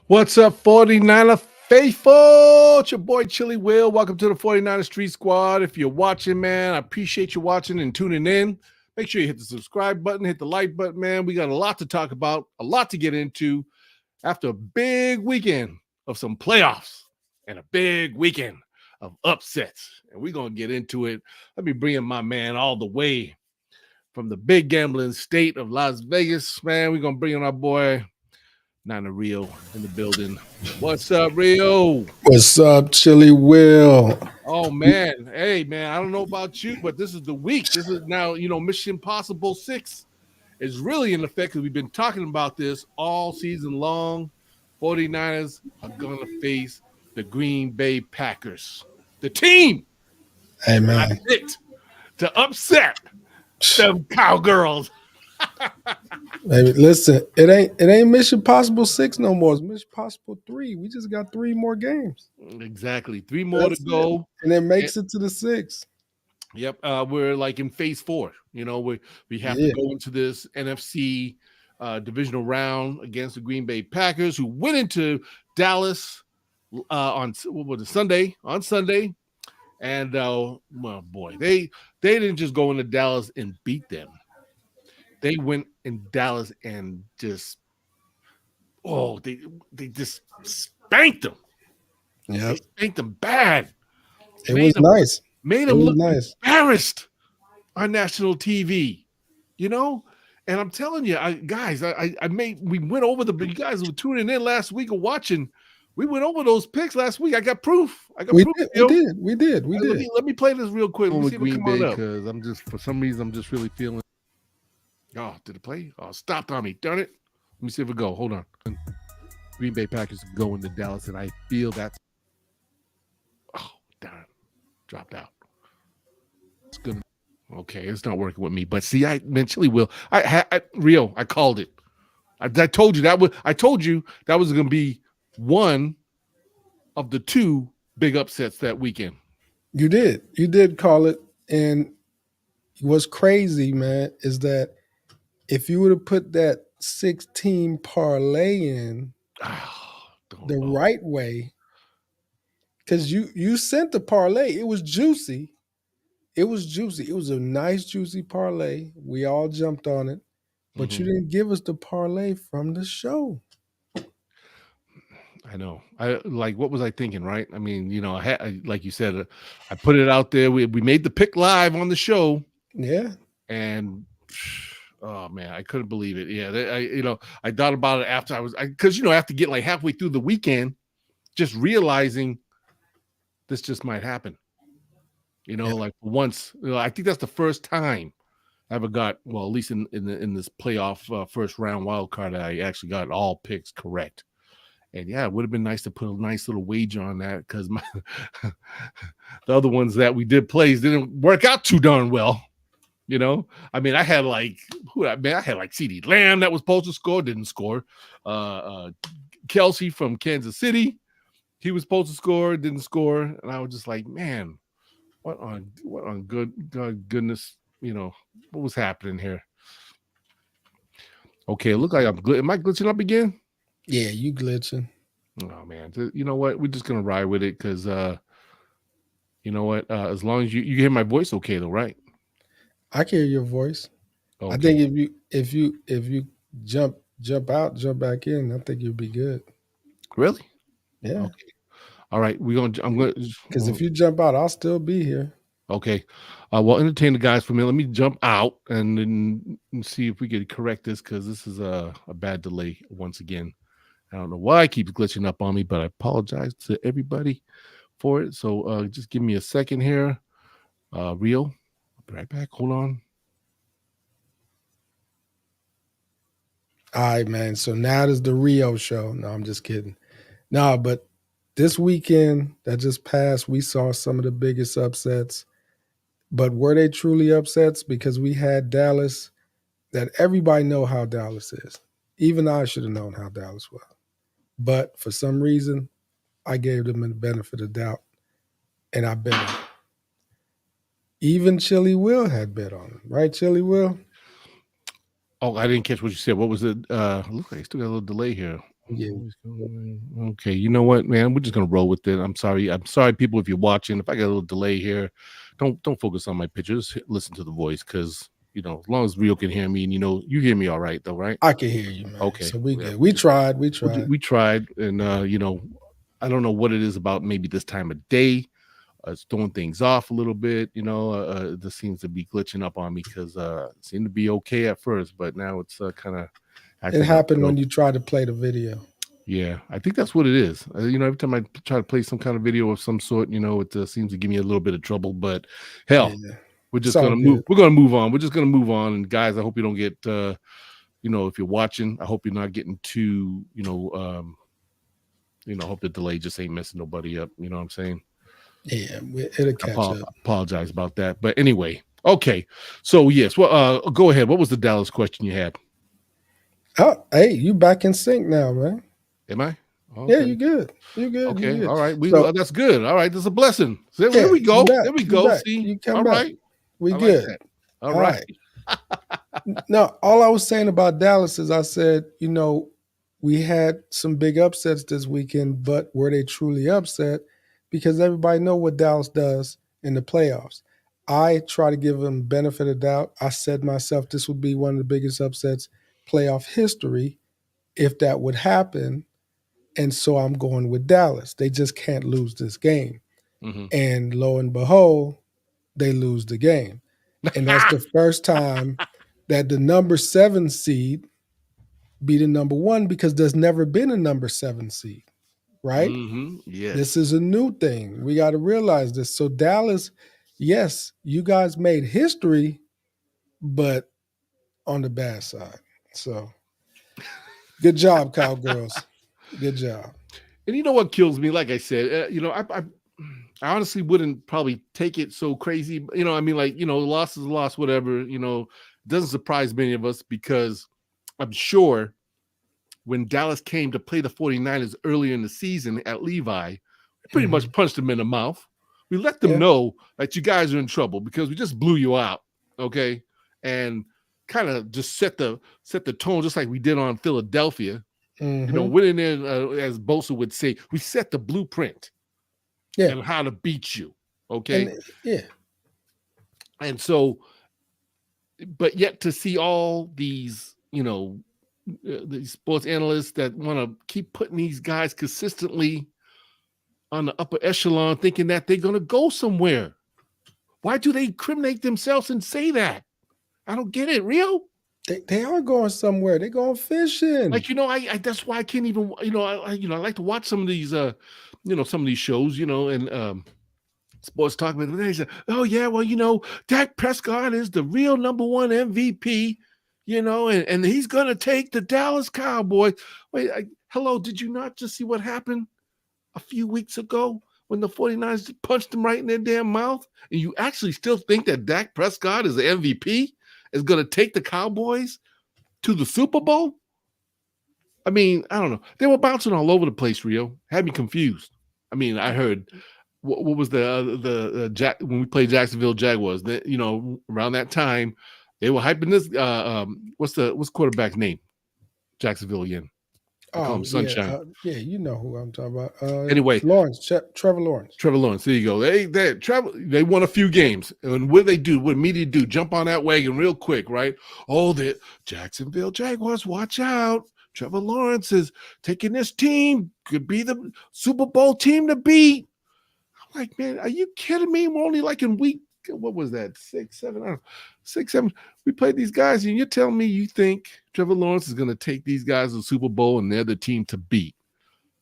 What's up, 49er faithful? It's your boy Chili Will. Welcome to the 49er Street Squad. If you're watching, man, I appreciate you watching and tuning in. Make sure you hit the subscribe button, hit the like button, man. We got a lot to talk about, a lot to get into after a big weekend of some playoffs and a big weekend of upsets. And we're going to get into it. Let me bring in my man all the way from the big gambling state of Las Vegas, man. We're going to bring in our boy Nana Rio in the building. What's up, Rio? What's up, Chili Will? Oh man, hey man, I don't know about you, but this is the week. This is now, Mission Impossible 6 is really in effect because we've been talking about this all season long. 49ers are going to face the Green Bay Packers, the team Hey I man, picked to upset them cowgirls. baby, listen, it ain't Mission Possible 6 no more. It's Mission Possible 3. We just got 3 more games. Exactly. 3 more to That's it. go. And it And, makes it to the 6. yep, we're like in phase 4. We have to Yeah. go into this NFC divisional round against the Green Bay Packers, who went into Dallas on what was it, Sunday? On Sunday, and well, boy, they didn't just go into Dallas and beat them. They went in Dallas and just they just spanked them. They Yep. spanked them bad. It Made was them nice. made It them was look nice. embarrassed on national TV. You know, and I'm telling you, guys, we went over you guys were tuning in last week or watching. We went over those picks last week. I got proof. We Proof. did. We did. We did. We Let did. me play this real quick. Let me see if it come on up because I'm just for some reason I'm just really feeling. Oh, did it play? Oh, stopped on me. Darn it. Let me see if it go. Hold on. Green Bay Packers going to Dallas, and I feel that's. Oh, darn. Dropped out. It's gonna. Okay, it's not working with me. But see, I mentally will. Rio, I called it. I told you that was. I told you that was going to be one of the 2 big upsets that weekend. You did. You did call it. And what's crazy, man, is that if you would have put that 16 parlay in Don't the know. right way, because you sent the parlay, it was juicy. It was juicy. It was a nice juicy parlay. We all jumped on it, but you Mhm. didn't give us the parlay from the show. I know. I like. What was I thinking? Right. I mean, like you said, I put it out there. We made the pick live on the show, Yeah, and oh man, I couldn't believe it. Yeah, I thought about it after because I have to get like halfway through the weekend, just realizing this just might happen. yeah. Like once, I think that's the first time I ever got, well, at least in this playoff first round wild card, I actually got all picks correct. And yeah, it would have been nice to put a nice little wager on that because the other ones that we did plays didn't work out too darn well. I mean, I had like I had like CD Lamb that was supposed to score, didn't score. Kelsey from Kansas City, he was supposed to score, didn't score, and I was just like, man, what on goodness, what was happening here? Okay, it looked like am I glitching up again? Yeah, you glitching. Oh man, you know what? We're just gonna ride with it because you know what? As long as you hear my voice, okay though, right? I can hear your voice. I Okay, think if you jump out, jump back in, I think you'll be good. really? Yeah, Okay, all right. I'm gonna. because if you jump out, I'll still be here. Okay, well, entertain the guys for a minute. Let me jump out and then see if we can correct this because this is a bad delay once again. I don't know why it keeps glitching up on me, but I apologize to everybody for it. So just give me a second here. Rio, I'll be right back. Hold on. All right, man. So now there's the Rio show. No, I'm just kidding. No, but this weekend that just passed, we saw some of the biggest upsets. But were they truly upsets? Because we had Dallas, that everybody know how Dallas is. Even I should have known how Dallas was. But for some reason, I gave them the benefit of doubt, and I bet on it. Even Chili Will had bet on him, right, Chili Will? Oh, I didn't catch what you said. What was it? Looks like I still got a little delay here. Yeah. Okay, you know what, man? We're just gonna roll with it. I'm sorry. I'm sorry, people, if you're watching. If I got a little delay here, don't focus on my picture. Just listen to the voice, because as long as Rio can hear me, and you hear me all right, though, right? I can hear you, man. Okay, So we yeah, good. We tried. We tried. we tried, and I don't know what it is about maybe this time of day. It's throwing things off a little bit. This seems to be glitching up on me, because it seemed to be okay at first, but now it's kind of It acting up. happened So, when you tried to play the video. yeah, I think that's what it is. Every time I try to play some kind of video of some sort, it seems to give me a little bit of trouble. But hell, Yeah. we're It's just all gonna move. good. We're gonna move on. We're just gonna move on. And guys, I hope you don't get. If you're watching, I hope you're not getting too. I hope the delay just ain't messing nobody up. You know what I'm saying? Yeah, it'll catch up. Apologize about that. But anyway, okay. So yes, well, go ahead. What was the Dallas question you had? Oh, hey, you back in sync now, man. Am I? Yeah, Okay. you good. You good. You Okay. good. All right. So That's good. All right. That's a blessing. So there yeah, we you go. back. There we You go. back. See. You come All back. right. We I like good. that. All All right. No, all I was saying about Dallas is I said, we had some big upsets this weekend, but were they truly upset? Because everybody know what Dallas does in the playoffs. I try to give them benefit of doubt. I said myself this would be one of the biggest upsets playoff history if that would happen. And so I'm going with Dallas. They just can't lose this game. Mm-hmm. And lo and behold, they lose the game. And that's the first time that the number 7 seed be the number 1, because there's never been a number 7 seed, right? Mm-hmm. Yes. This is a new thing. We got to realize this. So Dallas, yes, you guys made history, but on the bad side. So good job, Cowgirls. Good job. And you know what kills me? Like I said, I honestly wouldn't probably take it so crazy. Loss is a loss, whatever. Doesn't surprise many of us, because I'm sure when Dallas came to play the 49ers earlier in the season at Levi, we pretty much punched them in the mouth. We let them know that you guys are in trouble because we just blew you out, okay? And kind of just set the tone, just like we did on Philadelphia. Went in there, as Bosa would say, we set the blueprint and how to beat you, okay? And so, but yet to see all these, these sports analysts that want to keep putting these guys consistently on the upper echelon, thinking that they're going to go somewhere. Why do they incriminate themselves and say that? I don't get it, Rio. They are going somewhere. They're going fishing. Like, I that's why I can't even, I like to watch some of these, some of these shows, and sports talk. But they say, oh yeah, well, Dak Prescott is the real number 1 MVP, and he's gonna take the Dallas Cowboys. Wait, hello, did you not just see what happened a few weeks ago when the 49ers punched them right in their damn mouth? And you actually still think that Dak Prescott is the MVP, is gonna take the Cowboys to the Super Bowl? I mean, I don't know. They were bouncing all over the place, Rio. Had me confused. I mean, I heard what was the when we played Jacksonville Jaguars. That around that time, they were hyping this. What's quarterback's name? Jacksonville again. I call him Sunshine. You know who I'm talking about. Anyway, Trevor Lawrence. Trevor Lawrence. There you go. They won a few games, and what do they do? What media do? Jump on that wagon real quick, right? Oh, the Jacksonville Jaguars, watch out! Trevor Lawrence is taking this team, could be the Super Bowl team to beat. I'm like, man, are you kidding me? We're only like in week, what was that? 6, 7, I don't know, 6, 7. We played these guys, and you're telling me you think Trevor Lawrence is going to take these guys to the Super Bowl and they're the team to beat?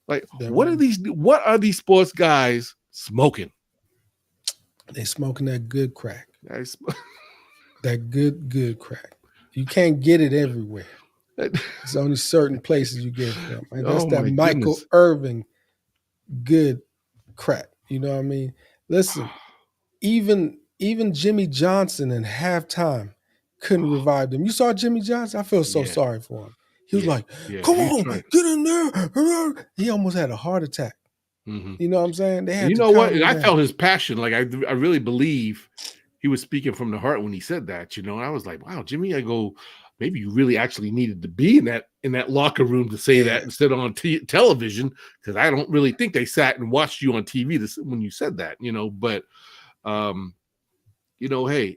Like, what are these sports guys smoking? They smoking that good crack. That good crack. You can't get it everywhere. It's only certain places you get it from. And that's that Michael Irvin good crack. You know what I mean? Listen, even Jimmy Johnson in halftime couldn't revive them. You saw Jimmy Johnson? I feel so sorry for him. He was like, come on, get in there. He almost had a heart attack. Mm-hmm. You know what I'm saying? They had you know what? And I felt his passion. Like I really believe he was speaking from the heart when he said that. I was like, wow, Jimmy. I go, maybe you really actually needed to be in that locker room to say that instead of on television, because I don't really think they sat and watched you on TV when you said that, but um hey,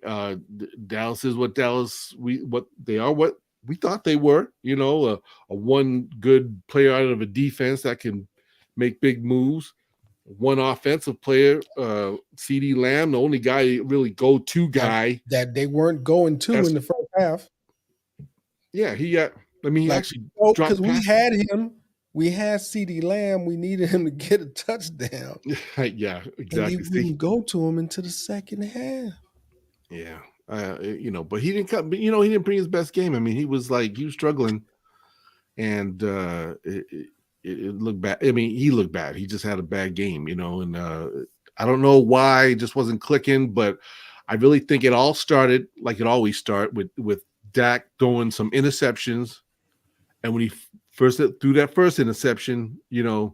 Dallas is what what we thought they were, a one good player out of a defense that can make big moves. One offensive player, CD Lamb, the only guy, really go-to guy that they weren't going to in the first half. Yeah, he got. I mean, he actually dropped because we passes. had him. We had CD Lamb. We needed him to get a touchdown. Yeah, And exactly. they wouldn't go to him into the second half. Yeah, but he didn't come. But he didn't bring his best game. I mean, he was struggling, and it looked bad. I mean, he looked bad. He just had a bad game, and I don't know why it just wasn't clicking. But I really think it all started like it always starts with Dak throwing some interceptions, and when he first threw that first interception, you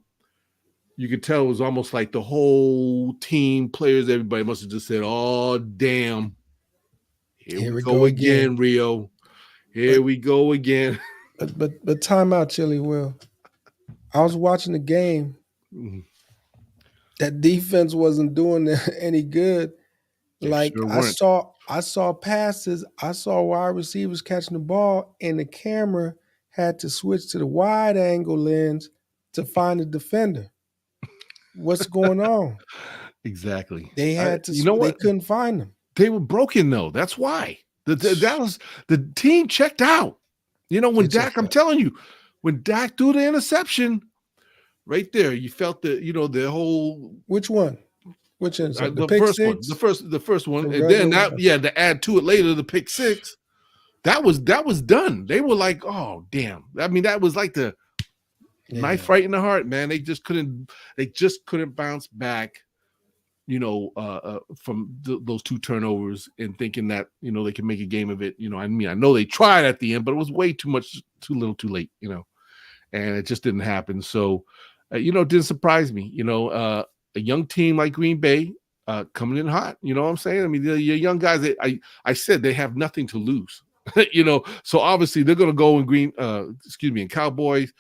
could tell it was almost like the whole team, players, everybody must have just said, "Oh, damn. Here we go again, Rio. Here we go again." But time out, Chili Will. I was watching the game. Mm-hmm. That defense wasn't doing any good. They Like sure I weren't. saw passes, I saw wide receivers catching the ball, and the camera had to switch to the wide angle lens to find the defender. What's going on? Exactly. They had to. You know They what? couldn't find them. They were broken though. That's why the team checked out. When Dak, I'm telling you, when Dak threw the interception, right there, you felt the whole. Which one? Which interception? The first one. The first one, and then to add to it later, the pick six. That was done. They were like, oh damn. I mean, that was like the knife right in the heart, man. They just couldn't bounce back. From those two turnovers and thinking that, they can make a game of it. I mean, I know they tried at the end, but it was way too much, too little, too late, and it just didn't happen. So, it didn't surprise me, a young team like Green Bay coming in hot, you know what I'm saying? I mean, the young guys, I said they have nothing to lose, so obviously they're going to go in Cowboys.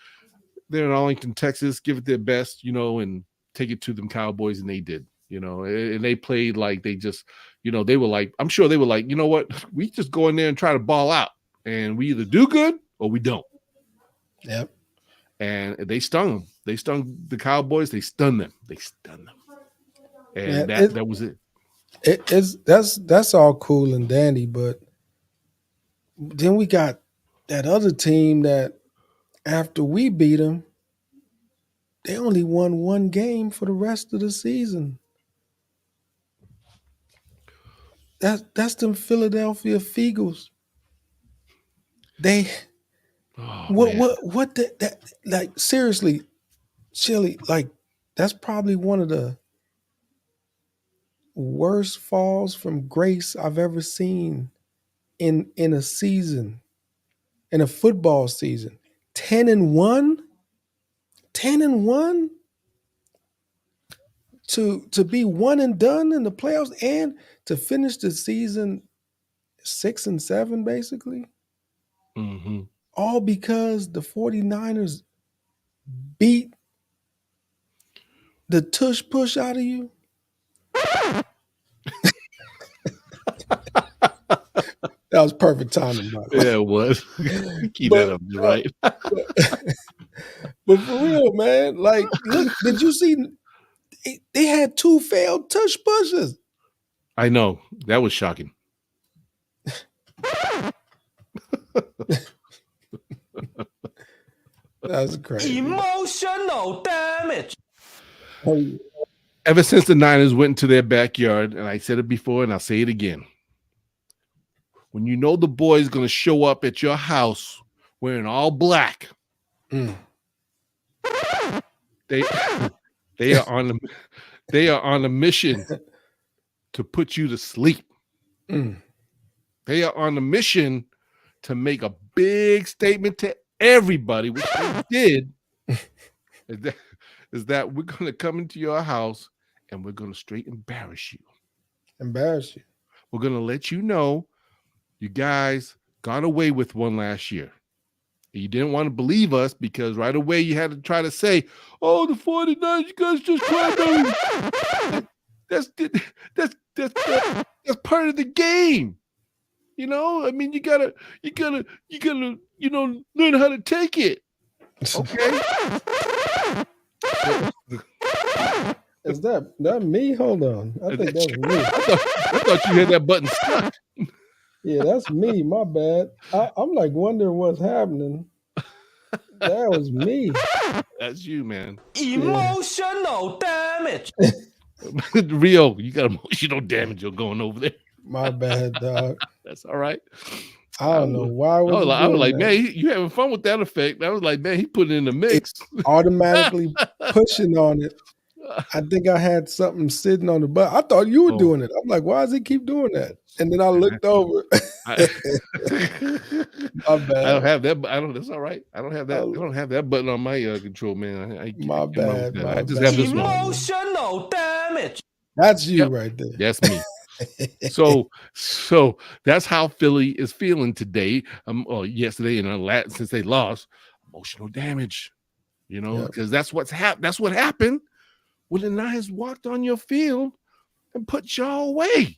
They're in Arlington, Texas, give it their best, and take it to them Cowboys, and they did. And they played like they just, they were like, I'm sure they were like, you know what, we just go in there and try to ball out, and we either do good or we don't. Yep. And they stung them. They stung the Cowboys. They stunned them. And that was it. That's all cool and dandy, but then we got that other team that after we beat them, they only won one game for the rest of the season. That's them Philadelphia Eagles. They what that like seriously, Chili, like that's probably one of the worst falls from grace I've ever seen in a season, in a football season. 10-1? 10-1? To be one and done in the playoffs and to finish the season 6-7 basically. Mm-hmm. All because the 49ers beat the tush push out of you. That was perfect timing, by the way. Yeah, it was. Keep that up, right? But for real, man, like, look, did you see? They had 2 failed tush pushes. I know, that was shocking. That's crazy. Emotional damage. Ever since the Niners went into their backyard, and I said it before and I'll say it again, when you know the boy's going to show up at your house wearing all black, they are on a mission to put you to sleep. They are on a mission to make a big statement to everybody, which they did, is that we're going to come into your house and we're going to straight embarrass you. Embarrass you. We're going to let you know, you guys got away with one last year. You didn't want to believe us because right away you had to try to say, "Oh, the 49ers, you guys just crybaby." That's part of the game. You know, I mean, you gotta, learn how to take it. Okay. Is that me? Hold on. I think that's me. I thought you had that button stuck. Yeah, that's me. My bad. I'm like wondering what's happening. That was me. That's you, man. Emotional damage. Rio, you got emotional damage. You're going over there. My bad, dog. That's all right. I don't know why I was like, that? man, you having fun with that effect. I was like, man, he put it in the mix. Automatically pushing on it. I think I had something sitting on the button. I thought you were doing it. I'm like, why does he keep doing that? And then I looked over. My bad. I don't have that. That's all right. I don't have that. I don't have that button on my control, man. My bad. I just have this one. Emotional damage. That's you right there. That's me. So that's how Philly is feeling today. Yesterday and since they lost, emotional damage. You know, because that's what happened when the Niners walked on your field and put y'all away,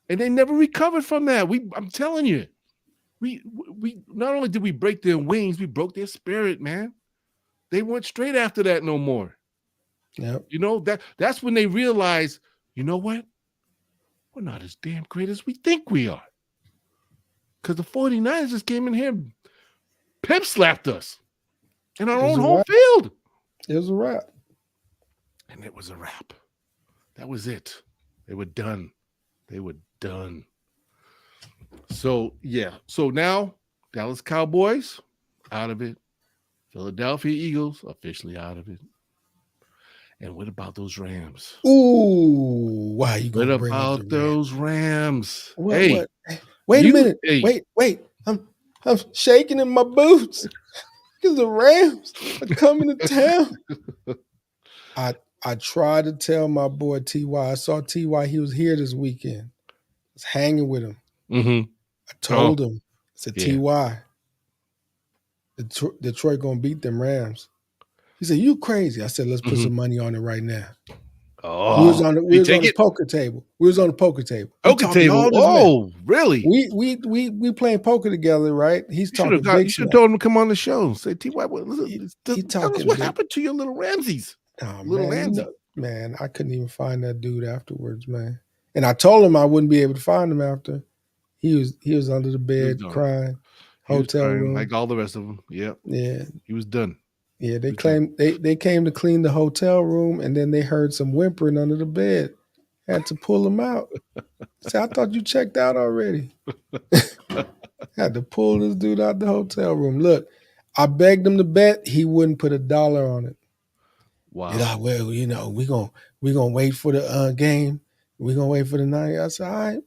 and they never recovered from that. I'm telling you, we not only did we break their wings, we broke their spirit, man. They weren't straight after that no more. Yep. You know, that's when they realized, you know what? We're not as damn great as we think we are. Because the 49ers just came in here and pimp slapped us in our own home field. It was a wrap. And it was a wrap. That was it. They were done. So, yeah. So now, Dallas Cowboys, out of it. Philadelphia Eagles, officially out of it. And what about those Rams? Ooh, why you gonna bring up about those Rams? What? Hey, wait a minute. Hey. Wait. I'm shaking in my boots because the Rams are coming to town. I tried to tell my boy Ty. I saw Ty. He was here this weekend. I was hanging with him. Mm-hmm. I told him. I said, Ty, Detroit gonna beat them Rams. He said, "You crazy?" I said, "Let's put some money on it right now." Oh, we was on the poker table. We was on the poker table. Poker table. Oh, really? We playing poker together, right? He's talking. You should have told him to come on the show. Say, T.Y., tell us what happened to your little Ramses. Oh, man, I couldn't even find that dude afterwards, man. And I told him I wouldn't be able to find him after. He was under the bed crying. Hotel room, like all the rest of them. Yeah. He was done. Yeah, they claimed they came to clean the hotel room, and then they heard some whimpering under the bed. Had to pull him out. I thought you checked out already. Had to pull this dude out the hotel room. Look, I begged him to bet. He wouldn't put $1 on it. Wow. Well, we gonna wait for the game. We gonna wait for the night. I said, all right,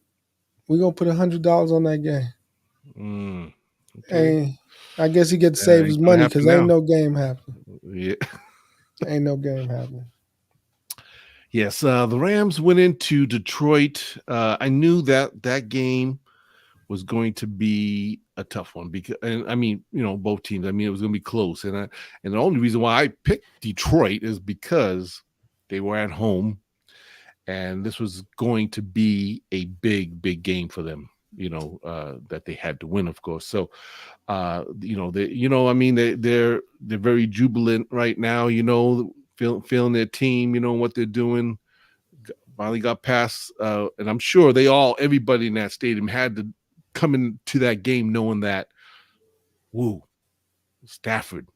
we gonna put $100 on that game. Okay. And I guess he get to save his money because ain't no game happening. Yeah. Ain't no game happening. Yes, the Rams went into Detroit. I knew that game was going to be a tough one because, and I mean, both teams. I mean, it was going to be close, and the only reason why I picked Detroit is because they were at home, and this was going to be a big game for them. That they had to win, of course. So, they're very jubilant right now. Feeling their team. What they're doing. Finally got past, and I'm sure everybody in that stadium had to come into that game knowing that, Stafford,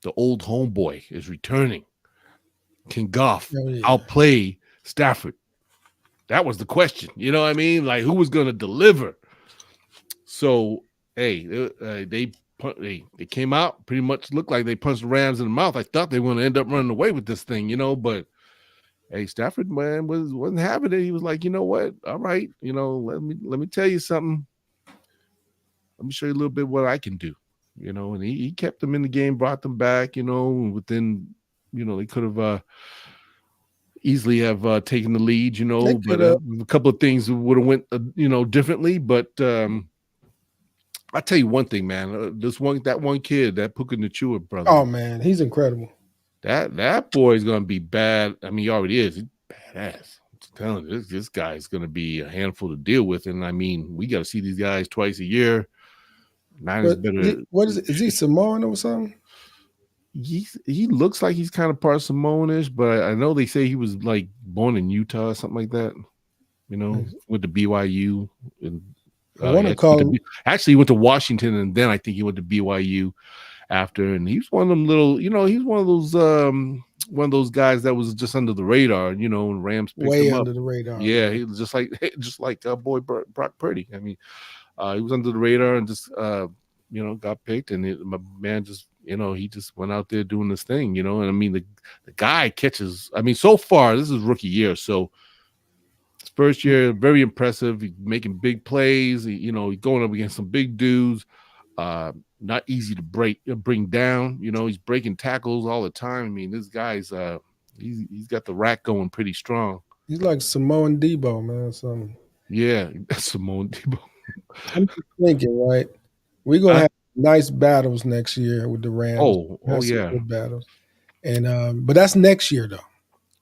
the old homeboy, is returning. Can Goff outplay Stafford? That was the question. You know what I mean? Like, who was going to deliver? So, hey, they came out, pretty much looked like they punched the Rams in the mouth. I thought they were going to end up running away with this thing, but hey, Stafford, man, wasn't having it. He was like, you know what? All right, let me tell you something. Let me show you a little bit what I can do, and he kept them in the game, brought them back, within, they could have easily have taken the lead, but a couple of things would have went, differently. But I tell you one thing, man. That one kid, that Puka Nachua brother, Oh man, he's incredible. that boy is gonna be bad. I mean, he already is. He's badass. I'm telling you, this guy is gonna be a handful to deal with. And I mean, we got to see these guys twice a year. Niners But better. what is it? Is he Samoan or something? He looks like he's kind of part Samoanish, but I know they say he was like born in Utah or something like that. You know, went to BYU and I want to call him. actually he went to Washington and then I think he went to BYU after. And he's one of them little, you know, he's one of those guys that was just under the radar. You know, and Rams picked Way him up. under the radar. Yeah, he was just like boy Brock Purdy. I mean, he was under the radar and just you know, got picked, and my man just, you know, he just went out there doing this thing, you know. And I mean, the guy catches. I mean, so far this is rookie year, so his first year very impressive. He's making big plays. You know, he's going up against some big dudes. Not easy to bring down. You know, he's breaking tackles all the time. I mean, this guy's he's got the rack going pretty strong. He's like Samoan Debo, man. Something. Yeah, Samoan Debo. I'm just thinking, right? We're gonna have nice battles next year with the Rams. Oh yeah, good battles. And but that's next year though.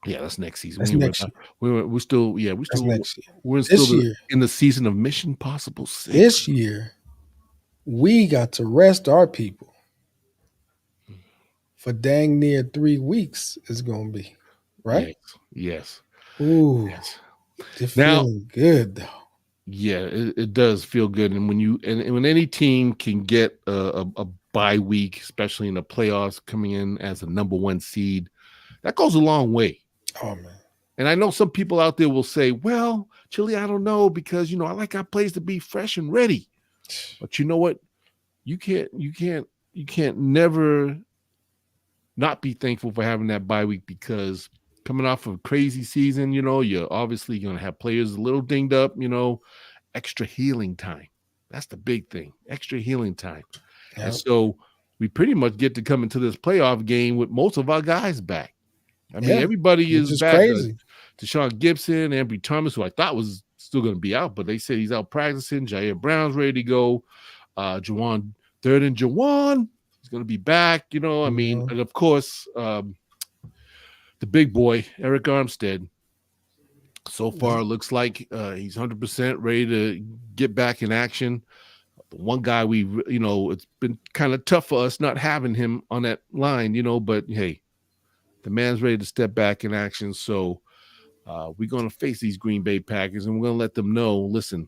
Yeah, that's next season. That's next year. We're still next year. We're still in the season of Mission Possible 6. This year, we got to rest our people for dang near 3 weeks. Is gonna be right. Yes. Ooh, yes. It's feeling good though. Yeah, it does feel good. And when any team can get a bye week, especially in the playoffs, coming in as a number 1 seed, that goes a long way. Oh man. And I know some people out there will say, well, Chili, I don't know, because, you know, I like our plays to be fresh and ready. But you know what? You can't never not be thankful for having that bye week, because coming off of a crazy season, you know, you're obviously going to have players a little dinged up, you know, extra healing time. That's the big thing, extra healing time. Yep. And so we pretty much get to come into this playoff game with most of our guys back. I mean, everybody is back. Crazy. Deshaun Gibson, Ambry Thomas, who I thought was still going to be out, but they said he's out practicing. Jair Brown's ready to go. Jawan, third and Jawan, he's going to be back. You know, I mean, and of course, the big boy, Eric Armstead, so far looks like he's 100% ready to get back in action. The one guy it's been kind of tough for us not having him on that line, you know, but hey, the man's ready to step back in action. So we're going to face these Green Bay Packers, and we're going to let them know, listen,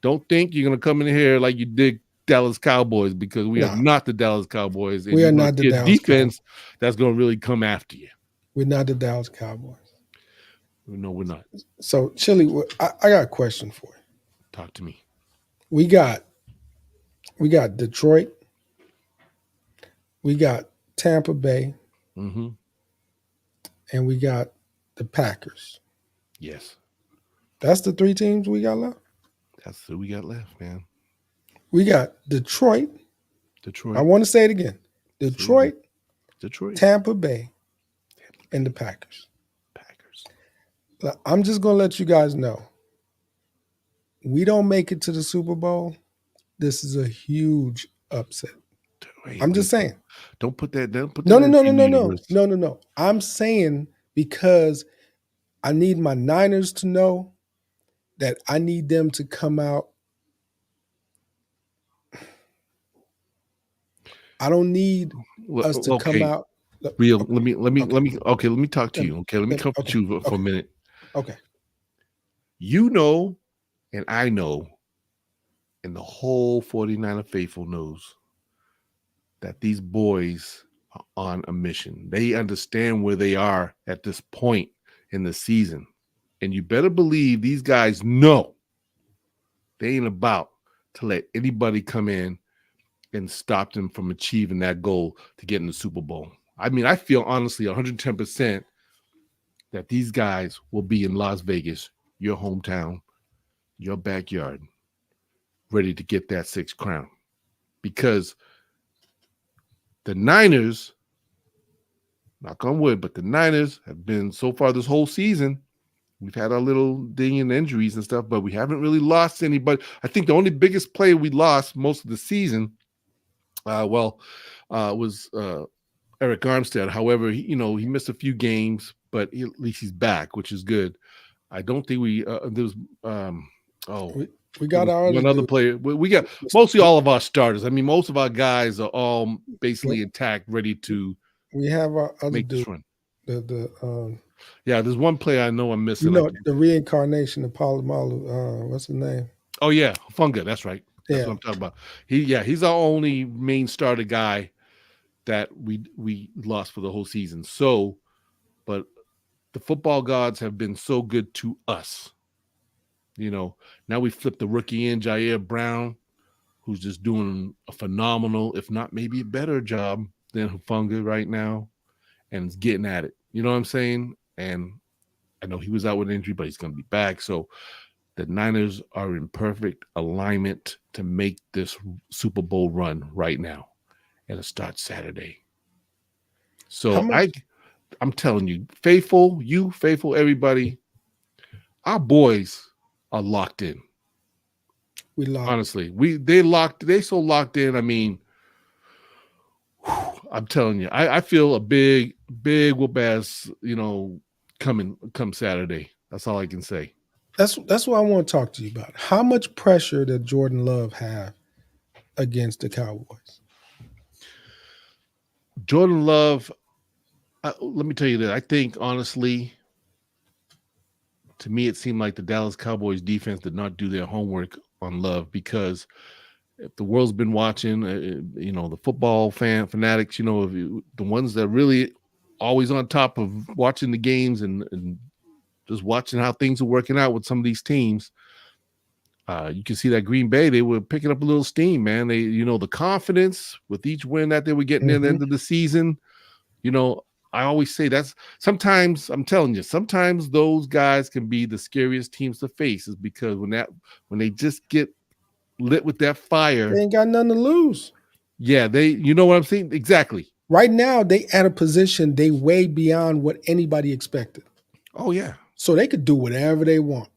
don't think you're going to come in here like you did Dallas Cowboys, because we are not the Dallas Cowboys. And we are not the Dallas defense Cowboys. That's going to really come after you. We're not the Dallas Cowboys. No, we're not. So, Chili, I got a question for you. Talk to me. We got Detroit. We got Tampa Bay. Mm-hmm. And we got the Packers. Yes. That's the 3 teams we got left? That's who we got left, man. We got Detroit. I want to say it again. Detroit. Tampa Bay. And the Packers. I'm just going to let you guys know. We don't make it to the Super Bowl. This is a huge upset. I'm just saying. Don't put that down. No. I'm saying because I need my Niners to know that I need them to come out. I don't need us to come out. Real. Let me talk to you. Okay, let me talk to you for a minute. Okay. You know, and I know, and the whole 49er faithful knows that these boys are on a mission. They understand where they are at this point in the season. And you better believe these guys know they ain't about to let anybody come in and stop them from achieving that goal to get in the Super Bowl. I mean, I feel honestly 110% that these guys will be in Las Vegas, your hometown, your backyard, ready to get that 6th crown. Because the Niners, knock on wood, but the Niners have been so far this whole season We've had our little ding and injuries and stuff, but we haven't really lost anybody. I think the only biggest player we lost most of the season, was Eric Armstead. However, he missed a few games, but at least he's back, which is good. I don't think there was we got our one other player. We got mostly all of our starters. I mean, most of our guys are all basically intact, ready to. We have our other make dude. this run. There's one player I know I'm missing. The reincarnation of Palomalu. What's his name? Oh yeah, Funga. That's right. That's Yeah. what I'm talking about. He's our only main starter guy that we lost for the whole season. So, but the football gods have been so good to us. Now we flipped the rookie in, Jair Brown, who's just doing a phenomenal, if not maybe a better job than Hufunga right now, and is getting at it. You know what I'm saying? And I know he was out with injury, but he's going to be back. So the Niners are in perfect alignment to make this Super Bowl run right now, and it starts Saturday. So I'm telling you, faithful, everybody, our boys are locked in. We locked. Honestly, they so locked in. I mean, I'm telling you, I feel a big whoop ass, come Saturday. That's all I can say. That's what I want to talk to you about. How much pressure did Jordan Love have against the Cowboys? Jordan Love, let me tell you that I think honestly, to me, it seemed like the Dallas Cowboys defense did not do their homework on Love, because if the world's been watching, the football fanatics, the ones that really always on top of watching the games and just watching how things are working out with some of these teams, you can see that Green Bay, they were picking up a little steam, man. They, the confidence with each win that they were getting in the end of the season, I always say that's sometimes, I'm telling you, sometimes those guys can be the scariest teams to face, is because when they just get lit with that fire, they ain't got nothing to lose. Yeah, you know what I'm saying? Exactly. Right now, they at a position they way beyond what anybody expected. Oh yeah. So they could do whatever they want.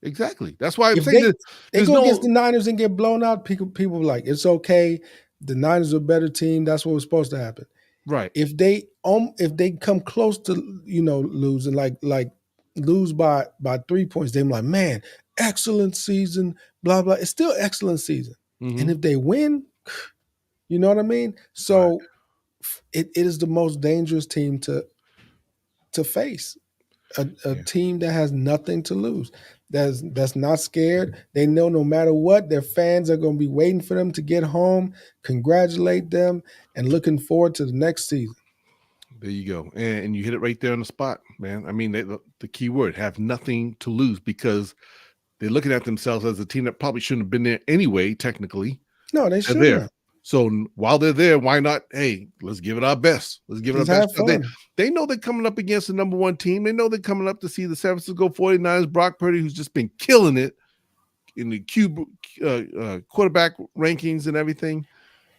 Exactly. That's why I'm saying they go against the Niners and get blown out. People are like, it's okay. The Niners are a better team. That's what was supposed to happen. Right. If they come close to losing, like lose by 3 points, they're like, man, excellent season, blah blah. It's still excellent season. Mm-hmm. And if they win, you know what I mean? So it is the most dangerous team to face. A team that has nothing to lose. That's not scared. They know no matter what, their fans are going to be waiting for them to get home, congratulate them, and looking forward to the next season. There you go. And you hit it right there on the spot, man. I mean, the key word, have nothing to lose, because they're looking at themselves as a team that probably shouldn't have been there anyway, technically. No, they shouldn't have. So while they're there, why not? Hey, let's give it our best. Let's give it our best. They know they're coming up against the number one team. They know they're coming up to see the San Francisco 49ers, Brock Purdy, who's just been killing it in the quarterback rankings and everything.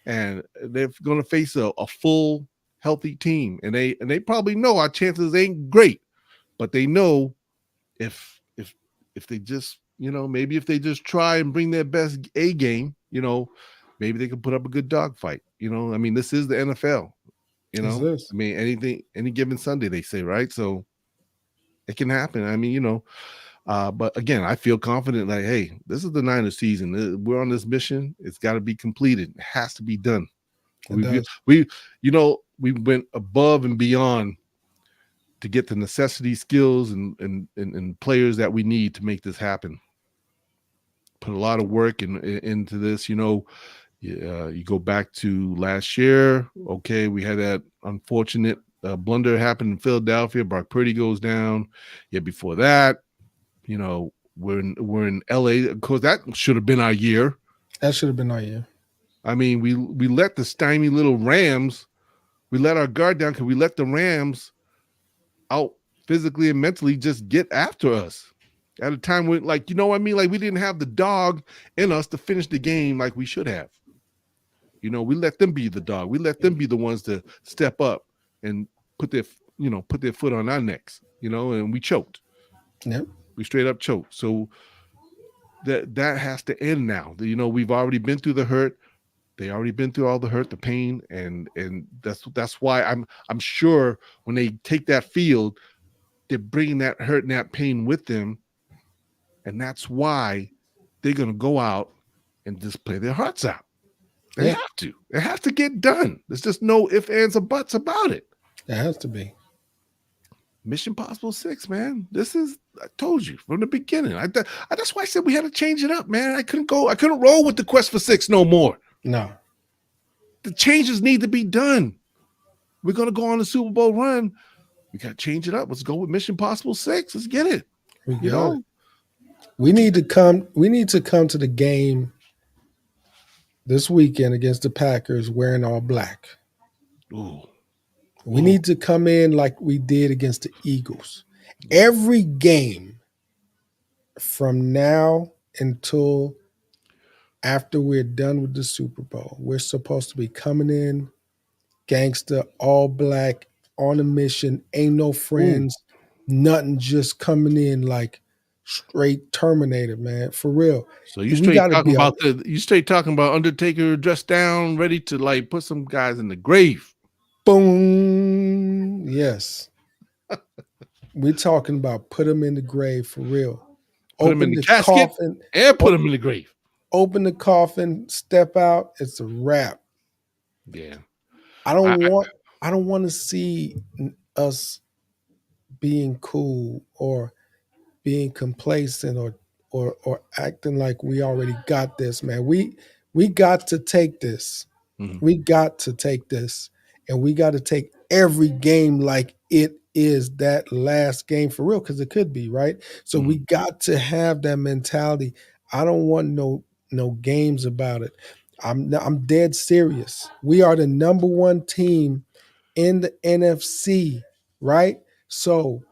And they're going to face a full, healthy team. And they probably know our chances ain't great, but they know if they just, maybe if they just try and bring their best A game, maybe they can put up a good dogfight. I mean, this is the NFL. I mean, any given Sunday, they say, right? So it can happen. I mean, but again, I feel confident, like, hey, this is the Niners season. We're on this mission. It's got to be completed. It has to be done. We went above and beyond to get the necessity skills and players that we need to make this happen. Put a lot of work into this, you go back to last year. Okay, we had that unfortunate blunder happen in Philadelphia. Brock Purdy goes down. Yeah, before that, we're in LA. Of course, that should have been our year. That should have been our year. I mean, we let the stymie little Rams. We let our guard down because we let the Rams out physically and mentally just get after us at a time when, like, like we didn't have the dog in us to finish the game like we should have. We let them be the dog. We let them be the ones to step up and put their foot on our necks, and we choked. Yep. We straight up choked. So that has to end now. We've already been through the hurt. They already been through all the hurt, the pain, and that's why I'm sure when they take that field, they're bringing that hurt and that pain with them, and that's why they're gonna go out and just play their hearts out. They Yeah. have to. It has to get done. There's just no ifs, ands, or buts about it. It has to be. Mission Possible 6, man. I told you from the beginning. That's why I said we had to change it up, man. I couldn't roll with the quest for 6 no more. No. The changes need to be done. We're gonna go on a Super Bowl run. We gotta change it up. Let's go with Mission Possible 6. Let's get it. We need to come to the game this weekend against the Packers wearing all black. Ooh. We need to come in like we did against the Eagles. Every game from now until after we're done with the Super Bowl, we're supposed to be coming in gangster, all black, on a mission, ain't no friends, nothing, just coming in like straight Terminator, man. For real. So you We gotta be straight talking about Undertaker dressed down, ready to like put some guys in the grave. Boom. Yes. We're talking about put them in the grave for real. Put him in the casket coffin and put him in the grave. Open the coffin, step out. It's a wrap. Yeah. I don't want to see us being cool or being complacent or acting like we already got this, man. We got to take this. Mhm. We got to take this, and we got to take every game like it is that last game for real, because it could be, right? So we got to have that mentality. I don't want no games about it. I'm dead serious. We are the number one team in the NFC, right? So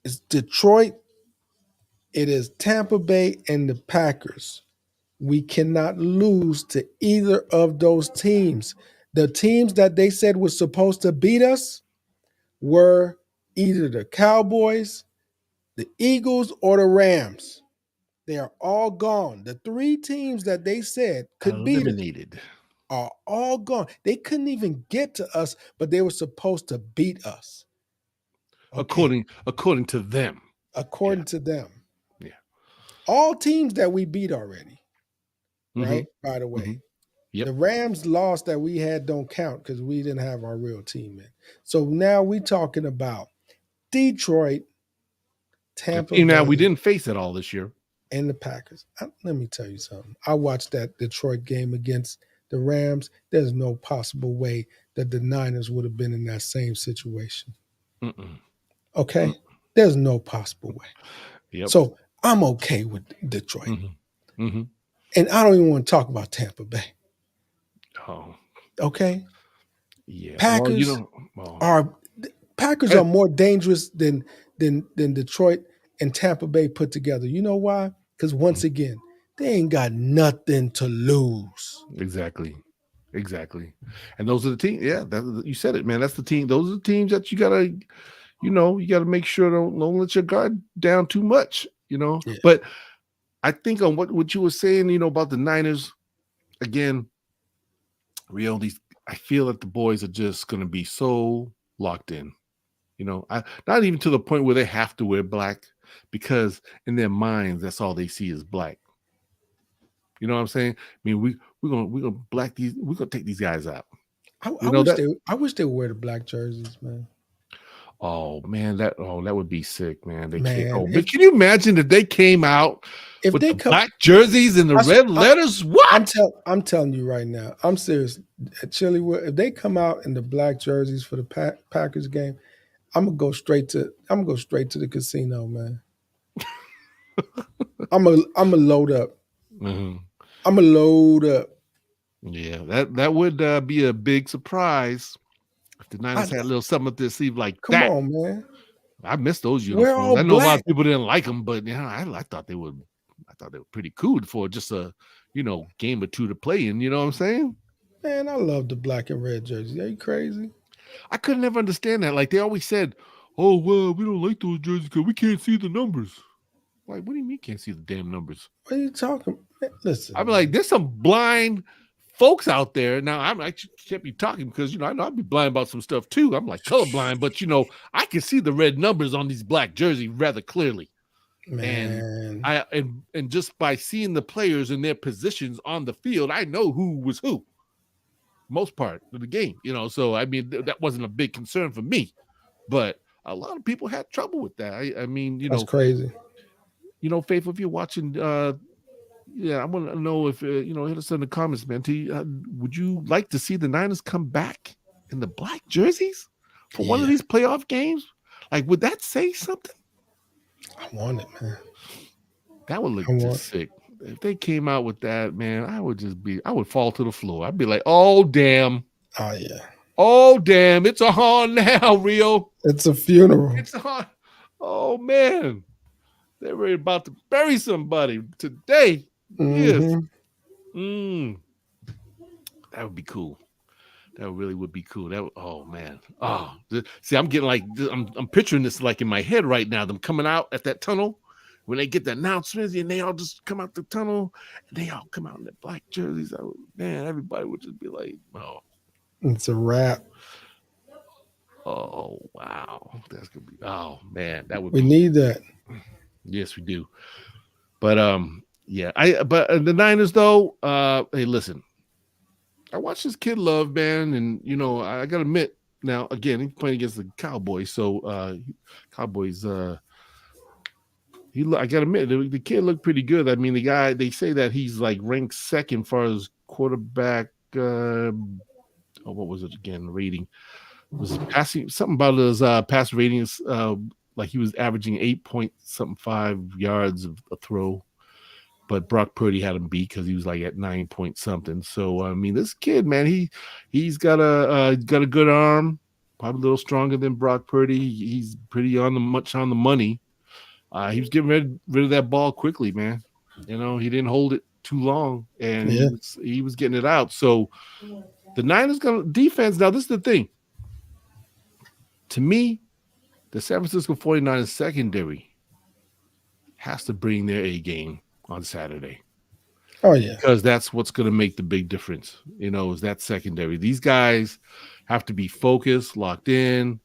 it's Detroit, it is Tampa Bay, and the Packers. We cannot lose to either of those teams. The teams that they said were supposed to beat us were either the Cowboys, the Eagles, or the Rams. They are all gone. The three teams that they said could beat us Eliminated. are all gone. They couldn't even get to us, but they were supposed to beat us. Okay. According to them. According to them. Yeah. All teams that we beat already, right? Mhm. By the way. Mhm. Yep. The Rams loss that we had don't count because we didn't have our real team in. So now we talking about Detroit, Tampa Bay, Now we didn't face it all this year. and the Packers. Let me tell you something. I watched that Detroit game against the Rams. There's no possible way that the Niners would have been in that same situation. Mm-mm. Okay? There's no possible way. Yep. So I'm okay with Detroit. Mm-hmm. Mm-hmm. And I don't even want to talk about Tampa Bay. Oh. Okay? Yeah. Packers well, are more dangerous than Detroit and Tampa Bay put together. You know why? Because once again, they ain't got nothing to lose. Exactly. And those are the teams. Yeah, you said it, man. That's the team. Those are the teams that you gotta, you gotta make sure don't let your guard down too much. Yeah. But I think on what you were saying, about the Niners, again, Rio, I feel that the boys are just gonna be so locked in. Not even to the point where they have to wear black, because in their minds, that's all they see is black. You know what I'm saying? I mean, we're gonna take these guys out. I wish they would wear the black jerseys, man. Oh man, that would be sick, man. Man, Can you imagine if they came out if with they the come, black jerseys and the red letters? What? I'm telling you right now, I'm serious. Chili, if they come out in the black jerseys for the Packers game, I'm gonna go straight to the casino, man. I'm a load up. Mm-hmm. I'm a load up. Yeah, that would be a big surprise if the Niners had a little something up their sleeve like Come that. Come on, man. I miss those We're uniforms. all I know a lot black. of people didn't like them, but I thought they were pretty cool for just a game or two to play in. You know what I'm saying? Man, I love the black and red jerseys. Are you crazy? I could never understand that. Like they always said, oh, well, we don't like those jerseys because we can't see the numbers. Like, what do you mean can't see the damn numbers? What are you talking? Listen, I'm like, there's some blind folks out there. Now, I can't be talking because, I know I'd be blind about some stuff too. I'm like colorblind, but, I can see the red numbers on these black jerseys rather clearly. man. And just by seeing the players in their positions on the field, I know who was who. Most part of the game, So I mean, that wasn't a big concern for me, but a lot of people had trouble with that. I mean, That's crazy. Faithful, if you're watching, I want to know if hit us in the comments, man. Would you like to see the Niners come back in the black jerseys for one of these playoff games? Like, would that say something? I want it, man. That would look just sick. If they came out with that, man, I would fall to the floor. I'd be like, oh, damn. Oh, yeah. Oh, damn. It's a haunt now, Rio. It's a funeral. It's a haunt. Oh, man. They were about to bury somebody today. Mm-hmm. Yes. That would be cool. That really would be cool. Oh, man. Oh, see, I'm getting like, I'm picturing this like in my head right now. Them coming out at that tunnel. When they get the announcements and they all just come out the tunnel and they all come out in their black jerseys, man, everybody would just be like, oh. It's a wrap. Oh, wow. That's going to be, oh, man. We need that. Yes, we do. But, but the Niners, though, hey, listen. I watched this kid Love, man, and, I got to admit, now, again, he's playing against the Cowboys, so Cowboys, I gotta admit, the kid looked pretty good. I mean, the guy, they say that he's like ranked second as far as quarterback. What was it again? Rating was passing something about his pass ratings. Like he was averaging 8.5 yards of a throw, but Brock Purdy had him beat because he was like at 9 point something. So I mean, this kid, man, he's got a good arm, probably a little stronger than Brock Purdy. He's pretty much on the money. He was getting rid of that ball quickly, man. He didn't hold it too long, and he was getting it out. So the Niners defense. Now, this is the thing. To me, the San Francisco 49ers secondary has to bring their A game on Saturday. Oh, yeah. Because that's what's going to make the big difference, is that secondary. These guys have to be focused, locked in,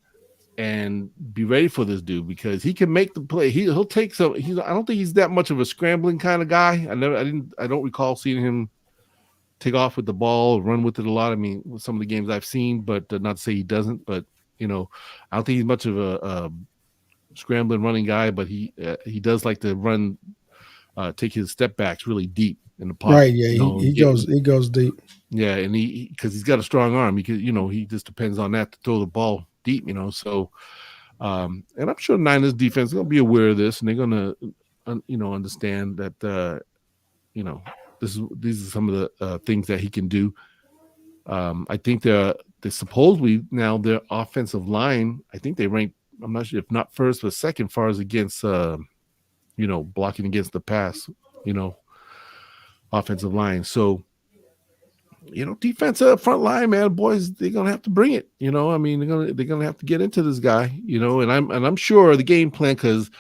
and be ready for this dude because he can make the play. He'll take some. I don't think he's that much of a scrambling kind of guy. I don't recall seeing him take off with the ball, run with it a lot. I mean, with some of the games I've seen, but not to say he doesn't. But I don't think he's much of a scrambling running guy. But he does like to run, take his step backs really deep in the pocket. Right? Yeah, he goes deep. Yeah, and because he's got a strong arm. He just depends on that to throw the ball deep, so and I'm sure Niners defense is going to be aware of this, and they're going to understand that these are some of the things that he can do. I think they're supposedly now their offensive line, I think they rank, I'm not sure if not first but second far as against blocking against the pass, offensive line. So defense front line, man, boys, they're gonna have to bring it. I mean, they're gonna have to get into this guy. And I'm sure the game plan, because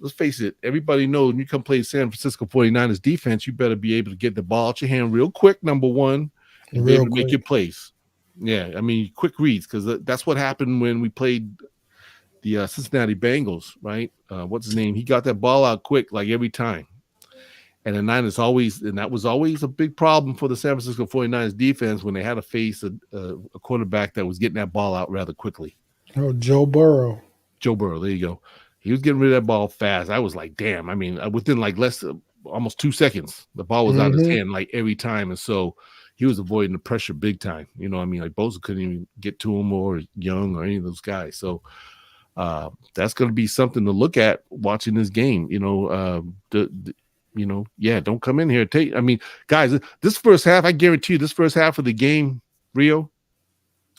let's face it, everybody knows when you come play San Francisco 49ers defense, you better be able to get the ball out your hand real quick. Number one, and be able to make your plays. Yeah, I mean, quick reads, because that's what happened when we played the Cincinnati Bengals, right? What's his name? He got that ball out quick, like every time. And the Niners that was always a big problem for the San Francisco 49ers defense when they had to face a quarterback that was getting that ball out rather quickly. Oh, Joe Burrow. There you go. He was getting rid of that ball fast. I was like, damn. I mean, within like almost 2 seconds, the ball was out of his hand like every time. And so he was avoiding the pressure big time. Like Bosa couldn't even get to him, or Young, or any of those guys. So that's going to be something to look at watching this game. Don't come in here. Guys, this first half, I guarantee you, this first half of the game, Rio,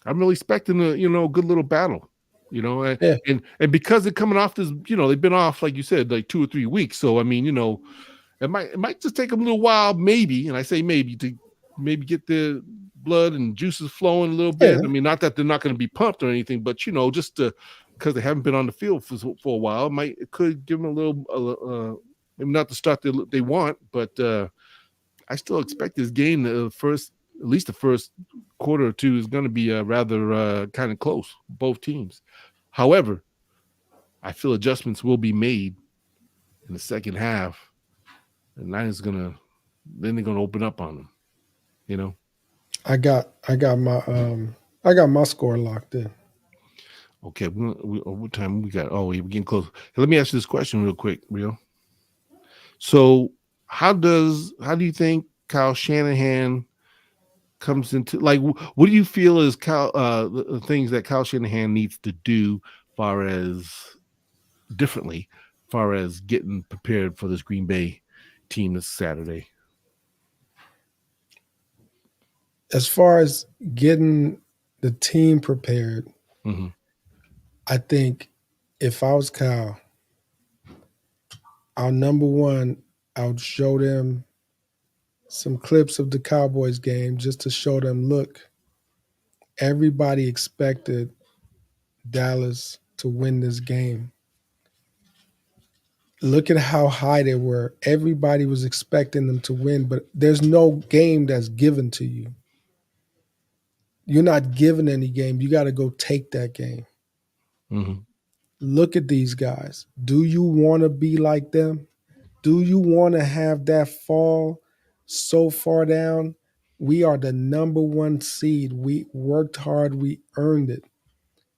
I'm really expecting a good little battle. And because they're coming off this, they've been off, like you said, like 2 or 3 weeks. So I mean, it might just take them a little while, maybe, and I say maybe, to maybe get the blood and juices flowing a little bit. Yeah. I mean, not that they're not going to be pumped or anything, but just to because they haven't been on the field for a while. It could give them a little, maybe not the start they want, but I still expect this game, at least the first quarter or two, is going to be rather kind of close, both teams. However, I feel adjustments will be made in the second half, and Niners then they're gonna open up on them. You know. I got my score locked in. Okay, what time we got? Oh, we're getting close. Let me ask you this question real quick, Rio. So, how do you think Kyle Shanahan comes into, like, what do you feel is the things that Kyle Shanahan needs to do differently, far as getting prepared for this Green Bay team this Saturday? As far as getting the team prepared, Mm-hmm. I think if I was Kyle, our number one, I would show them some clips of the Cowboys game just to show them, look, everybody expected Dallas to win this game. Look at how high they were. Everybody was expecting them to win, but there's no game that's given to you. You're not given any game. You got to go take that game. Mm-hmm. Look at these guys. Do you want to be like them? Do you want to have that fall so far down? We are the number one seed. We worked hard. We earned it.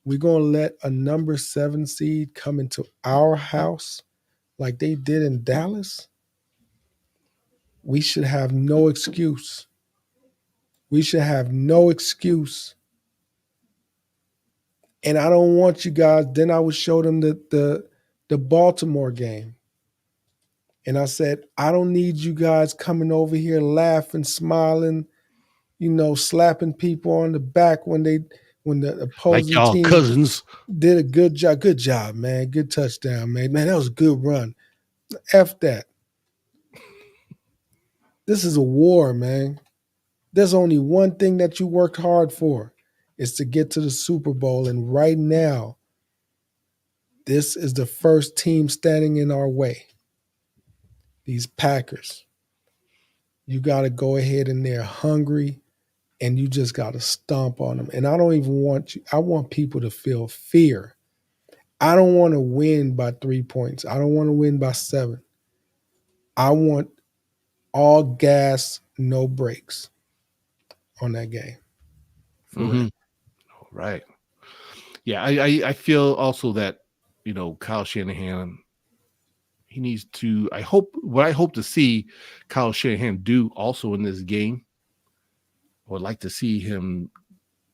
We're going to let a number 7 seed come into our house like they did in Dallas? We should have no excuse. We should have no excuse. And I don't want you guys. Then I would show them the Baltimore game. And I said, I don't need you guys coming over here laughing, smiling, slapping people on the back when the Like opposing y'all team cousins. did a good job. Good job, man. Good touchdown, man. Man, that was a good run. F that. This is a war, man. There's only one thing that you worked hard for, is to get to the Super Bowl. And right now, this is the first team standing in our way. These Packers. You got to go ahead and they're hungry, and you just got to stomp on them. And I don't even want you. I want people to feel fear. I don't want to win by 3 points. I don't want to win by 7. I want all gas, no brakes on that game. For real. Right. Yeah, I feel also that, Kyle Shanahan, he needs to, I hope to see Kyle Shanahan do also in this game, I would like to see him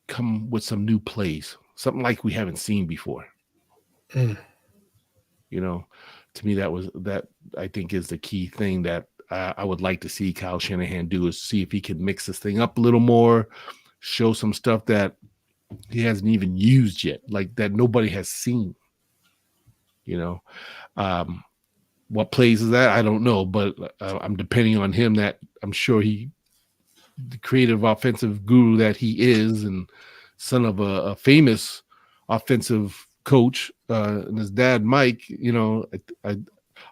come with some new plays, something like we haven't seen before. Mm. To me, that I think is the key thing that I would like to see Kyle Shanahan do, is see if he can mix this thing up a little more, show some stuff that he hasn't even used yet, like that nobody has seen. What plays is that? I don't know, but I'm depending on him. That I'm sure the creative offensive guru that he is, and son of a famous offensive coach, and his dad Mike.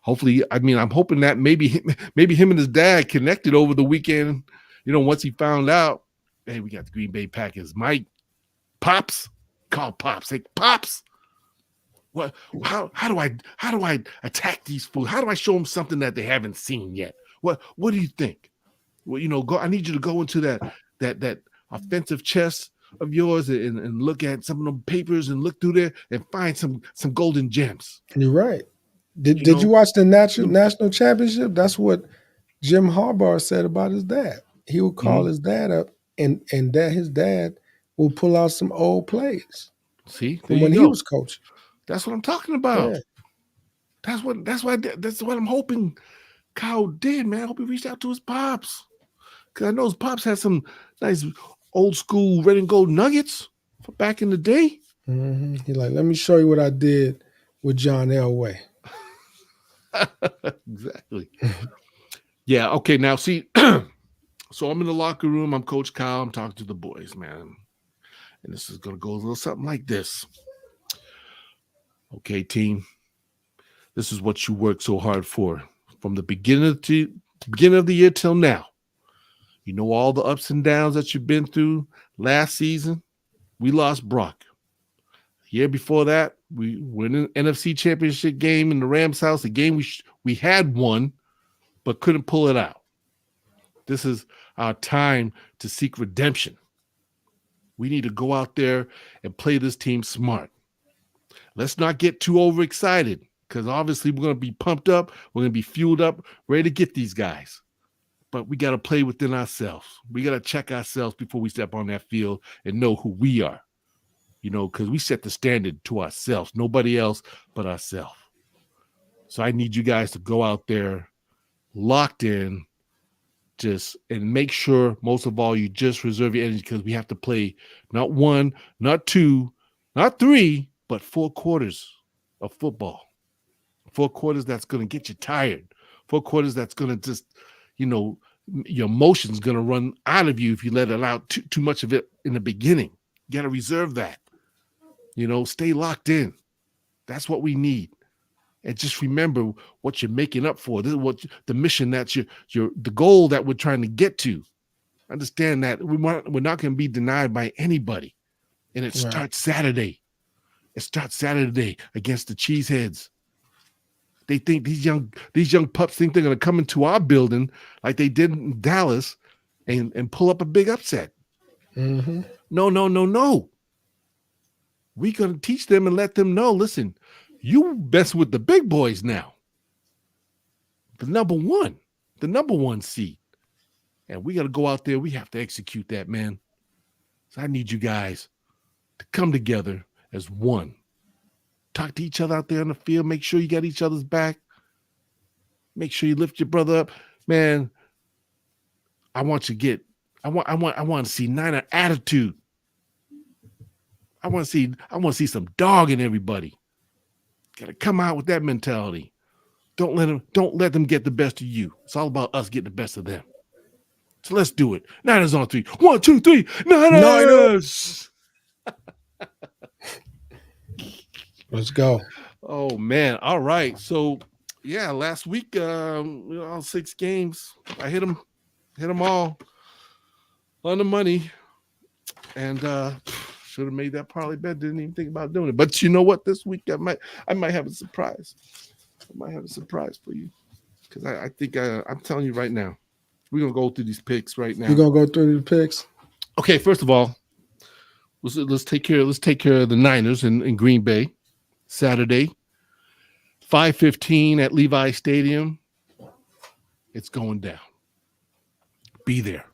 Hopefully, I'm hoping that maybe him and his dad connected over the weekend. Once he found out, hey, we got the Green Bay Packers. Mike, Pops, call Pops. Hey, Pops. What? How do I attack these fools? How do I show them something that they haven't seen yet? What do you think? Well, I need you to go into that offensive chest of yours and look at some of them papers and look through there and find some golden gems. You're right. Did you watch the national championship? That's what Jim Harbaugh said about his dad. He would call his dad up, and his dad will pull out some old plays. See, from when he was coaching. That's what I'm talking about. Yeah. That's what I'm hoping Kyle did, man. I hope he reached out to his pops, because I know his pops had some nice old school red and gold nuggets for back in the day. Mm-hmm. He's like, let me show you what I did with John Elway. Exactly. Yeah. Okay. Now, see, so I'm in the locker room. I'm Coach Kyle. I'm talking to the boys, man. And this is going to go a little something like this. Okay, team. This is what you worked so hard for from the beginning of the year till now. You know all the ups and downs that you've been through. Last season, we lost Brock. The year before that, we were in an NFC Championship game in the Rams' house, a game we had won, but couldn't pull it out. This is our time to seek redemption. We need to go out there and play this team smart. Let's not get too overexcited because obviously we're going to be pumped up. We're going to be fueled up, ready to get these guys. But we got to play within ourselves. We got to check ourselves before we step on that field and know who we are, because we set the standard to ourselves, nobody else but ourselves. So I need you guys to go out there locked in, and make sure, most of all, you just reserve your energy because we have to play not one, not two, not three, but 4 quarters of football. 4 quarters that's going to get you tired. 4 quarters that's going to just, your emotions going to run out of you if you let it out too much of it in the beginning. You got to reserve that. Stay locked in. That's what we need. And just remember what you're making up for. This is what the mission that the goal that we're trying to get to. Understand that we're not going to be denied by anybody. And it starts Saturday. It starts Saturday against the Cheeseheads. They think these young pups think they're going to come into our building like they did in Dallas and pull up a big upset. Mm-hmm. No. We're going to teach them and let them know, listen, you mess with the big boys now. The number one seed. And we got to go out there. We have to execute that, man. So I need you guys to come together as one. Talk to each other out there on the field. Make sure you got each other's back. Make sure you lift your brother up. Man, I want to see Niner attitude. I want to see some dog in everybody. Got to come out with that mentality. Don't let them get the best of you. It's all about us getting the best of them. So let's do it. Niners on 3. 1, 2, 3. Niners. Let's go. Oh man. All right. So yeah, last week, all 6 games, I hit them all on the money, and should have made that parlay bet. Didn't even think about doing it. But you know what? This week I might have a surprise. I might have a surprise for you because I think I'm telling you right now, we're gonna go through these picks right now. You're gonna go through the picks. Okay. First of all, let's take care of the Niners in Green Bay. Saturday, 5:15 at Levi Stadium. It's going down. Be there.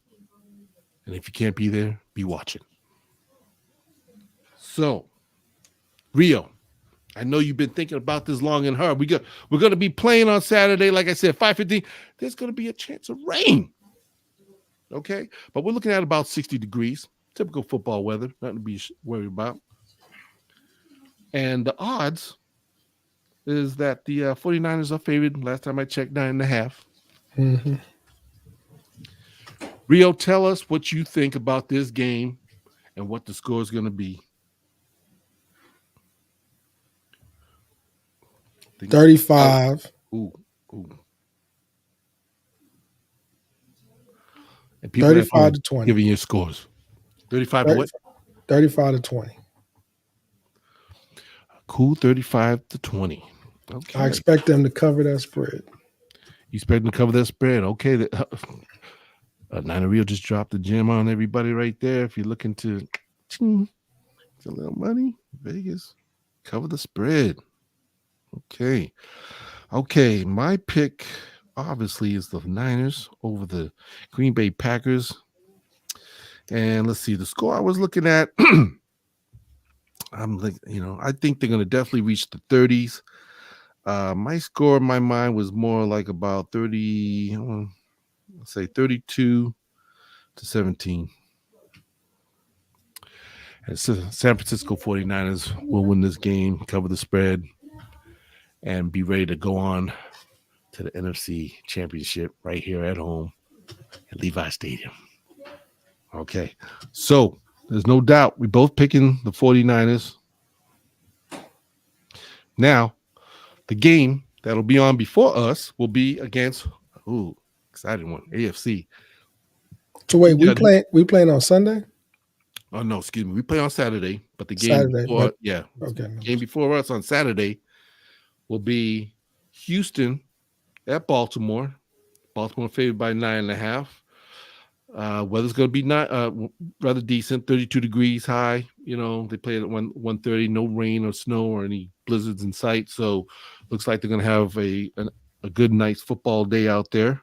And if you can't be there, be watching. So, Rio, I know you've been thinking about this long and hard. We're going to be playing on Saturday, like I said, 5:15. There's going to be a chance of rain. Okay? But we're looking at about 60 degrees. Typical football weather. Nothing to be worried about. And the odds is that the 49ers are favored. Last time I checked, 9.5. Mm-hmm. Rio, tell us what you think about this game and what the score is going to be. 35. Ooh. And people 35 to 20. Giving you scores. 35 to what? 35 to 20. Cool, 35 to 20. Okay. I expect them to cover that spread. You expect them to cover that spread? Okay. Niner Rio just dropped the gem on everybody right there. If you're looking to get a little money, Vegas, cover the spread. Okay. My pick, obviously, is the Niners over the Green Bay Packers. And let's see, the score I was looking at, I think they're going to definitely reach the 30s. My score in my mind was more like about 30, let's say 32 to 17. And so San Francisco 49ers will win this game, cover the spread, and be ready to go on to the NFC Championship right here at home at Levi Stadium. Okay, so there's no doubt we're both picking the 49ers. Now, the game that'll be on before us will be against exciting one, AFC. So wait, Yeah. we playing on Sunday? Oh no, excuse me. We play on Saturday, but the game Saturday, before, but okay. game before us on Saturday will be Houston at Baltimore. Baltimore favored by 9.5. Weather's going to be not rather decent, 32 degrees high. You know, they play at 1:30, no rain or snow or any blizzards in sight. So looks like they're going to have a good, nice football day out there.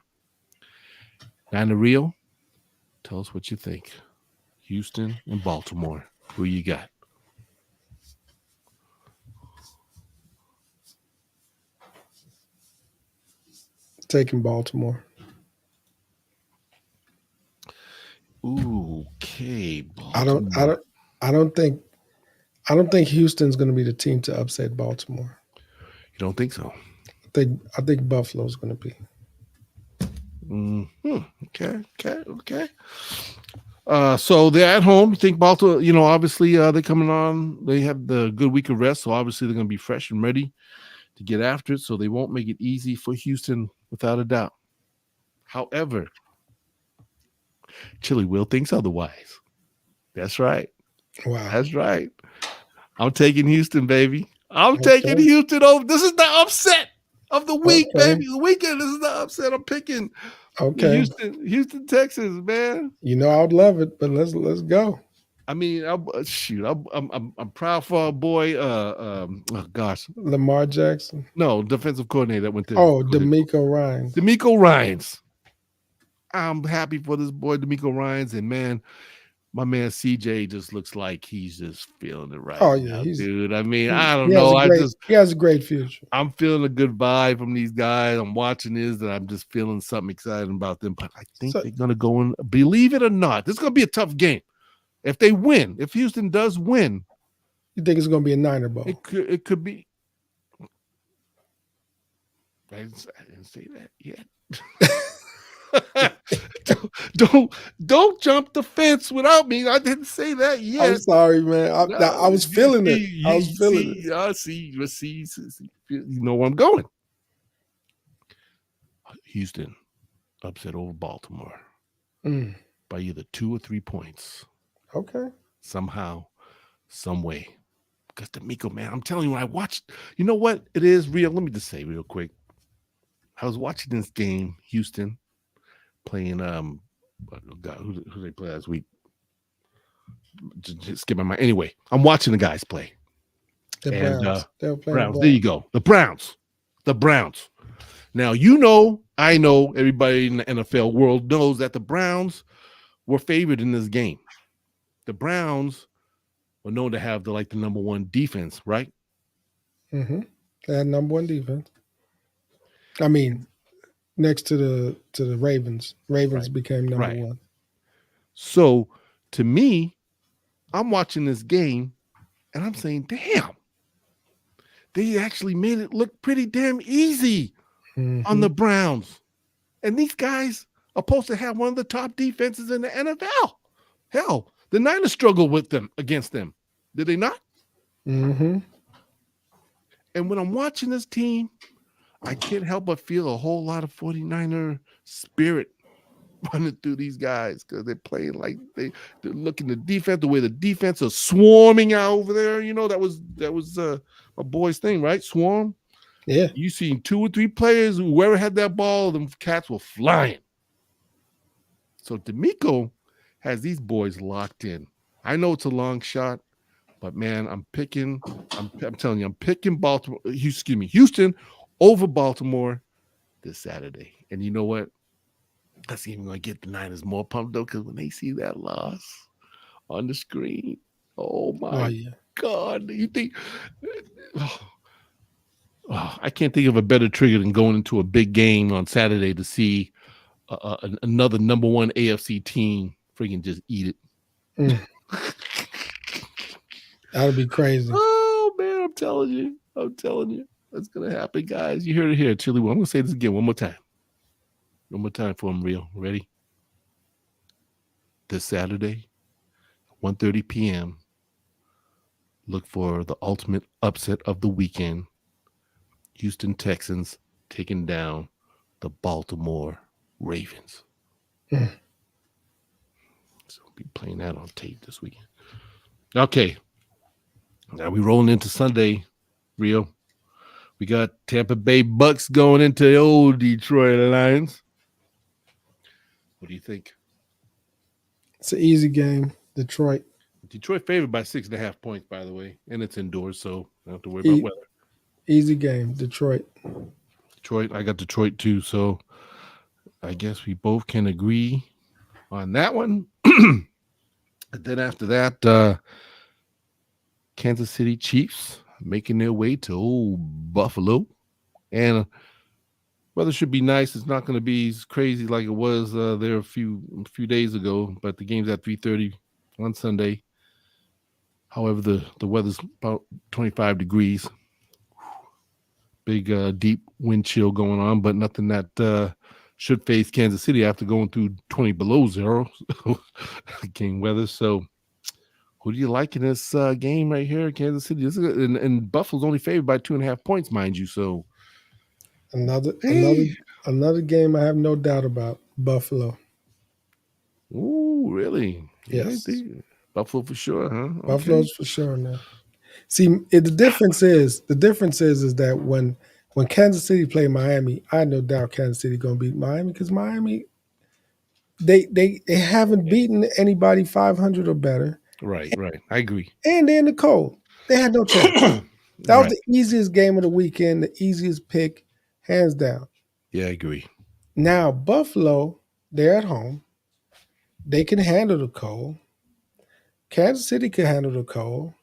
Nana Rio, tell us what you think. Houston and Baltimore. Who you got? Taking Baltimore. Okay, Baltimore. I don't think Houston's going to be the team to upset Baltimore. You don't think so? I think Buffalo's going to be. Okay. So they're at home. You think Baltimore? You know, obviously they're coming on. They have the good week of rest, so obviously they're going to be fresh and ready to get after it. So they won't make it easy for Houston, without a doubt. However, Chili Will thinks otherwise. That's right. Wow. That's right. I'm taking Houston, baby. I'm taking Houston over. This is the upset of the week, baby. The weekend. This is the upset. I'm picking Houston, Texas, man. You know, I would love it, but let's go. I mean, I'm proud for our boy. Lamar Jackson. No, defensive coordinator that went to. DeMeco Ryans. DeMeco Ryans. I'm happy for this boy, DeMeco Ryans, and man, my man CJ just looks like he's just feeling it right now, dude. I mean, I don't know. He has a great future. I'm feeling a good vibe from these guys. I'm watching this, and I'm just feeling something exciting about them. But I think they're gonna go in. Believe it or not, this is gonna be a tough game. If they win, if Houston does win, you think it's gonna be a Niner Bowl? It could be. I didn't say that yet. don't jump the fence without me. I didn't say that yet. I'm sorry, man. I was feeling it. I was feeling it. I see. You know where I'm going. Houston upset over Baltimore by either 2 or 3 points. Okay. Somehow, some way. Because DeMeco, man, I'm telling you, when I watched, you know what it is real. Let me just say real quick. I was watching this game, Houston, playing who they play last week? Just skip my mind. Anyway, I'm watching the guys play. The Browns. They were playing Browns. There you go. The Browns. Now, I know, everybody in the NFL world knows that the Browns were favored in this game. The Browns were known to have the number one defense, right? Mm-hmm. They had number one defense. I mean, next to the Ravens. Ravens became number one. So, to me, I'm watching this game, and I'm saying, damn, they actually made it look pretty damn easy on the Browns. And these guys are supposed to have one of the top defenses in the NFL. Hell, the Niners struggled against them. Did they not? Mm-hmm. And when I'm watching this team, I can't help but feel a whole lot of 49er spirit running through these guys because they're playing like they're looking the defense, the way the defense is swarming out over there. You know, that was my boy's thing, right? Swarm. Yeah. You seen 2 or 3 players, whoever had that ball, them cats were flying. So DeMeco has these boys locked in. I know it's a long shot, but man, I'm telling you, I'm picking Houston over Baltimore this Saturday. And you know what? That's even going to get the Niners more pumped, though, because when they see that loss on the screen, oh, my God. You think I can't think of a better trigger than going into a big game on Saturday to see another number one AFC team freaking just eat it. That would be crazy. Oh, man, I'm telling you. That's going to happen, guys. You heard it here, Chili. I'm going to say this again one more time. One more time for them, Real. Ready? This Saturday, 1:30 p.m., look for the ultimate upset of the weekend. Houston Texans taking down the Baltimore Ravens. Mm. So we'll be playing that on tape this weekend. Okay. Now we rolling into Sunday, Rio. We got Tampa Bay Bucks going into the old Detroit Lions. What do you think? It's an easy game. Detroit. Detroit favored by 6.5 points, by the way, and it's indoors, so I don't have to worry about weather. Easy game. Detroit. Detroit, I got Detroit too, so I guess we both can agree on that one. And then after that, Kansas City Chiefs making their way to old Buffalo, and weather should be nice. It's not going to be as crazy like it was there a few days ago, but the game's at 3:30 on Sunday. However, the weather's about 25 degrees. Big deep wind chill going on, but nothing that should face Kansas City after going through 20 below zero game weather. So who do you like in this game right here, Kansas City? And Buffalo's only favored by 2.5 points, mind you. So Another hey. another game I have no doubt about. Buffalo. Ooh, really? Yes. Yeah, Buffalo for sure, huh? Okay. Buffalo's for sure now. See, the difference is that when Kansas City play Miami, I had no doubt Kansas City gonna beat Miami because Miami they haven't beaten anybody 500 or better. Right. I agree. And they're in the cold. They had no chance. That was Right. the easiest game of the weekend, the easiest pick, hands down. Yeah, I agree. Now, Buffalo, they're at home. They can handle the cold. Kansas City can handle the cold.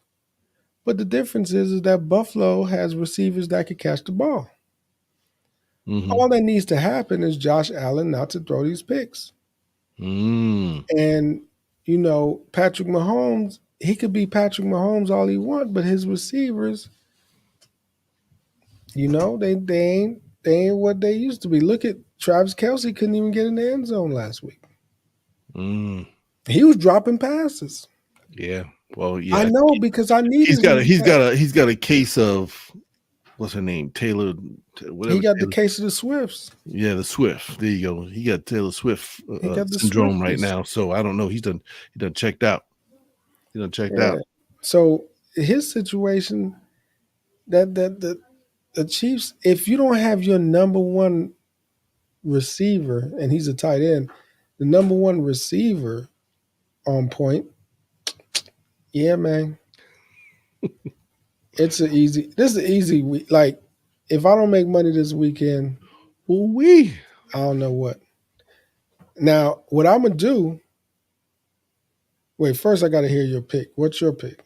But the difference is that Buffalo has receivers that can catch the ball. Mm-hmm. All that needs to happen is Josh Allen not to throw these picks. Mm. And, you know, Patrick Mahomes, he could be Patrick Mahomes all he wants, but his receivers, you know, they ain't what they used to be. Look at Travis Kelce couldn't even get in the end zone last week. Mm. He was dropping passes. Yeah. Well, yeah. I know because I needed. He's got a case of what's her name, Taylor. Whatever. He got Taylor, the case of the Swifts. Yeah, the Swift. There you go. He got Taylor Swift syndrome right now. So I don't know. He done checked out. He done checked out. So his situation, that the Chiefs, if you don't have your number one receiver, and he's a tight end, the number one receiver on point, yeah, man. This is an easy week. Like, if I don't make money this weekend, I don't know what. Now, what I'm gonna do? Wait, first I got to hear your pick. What's your pick?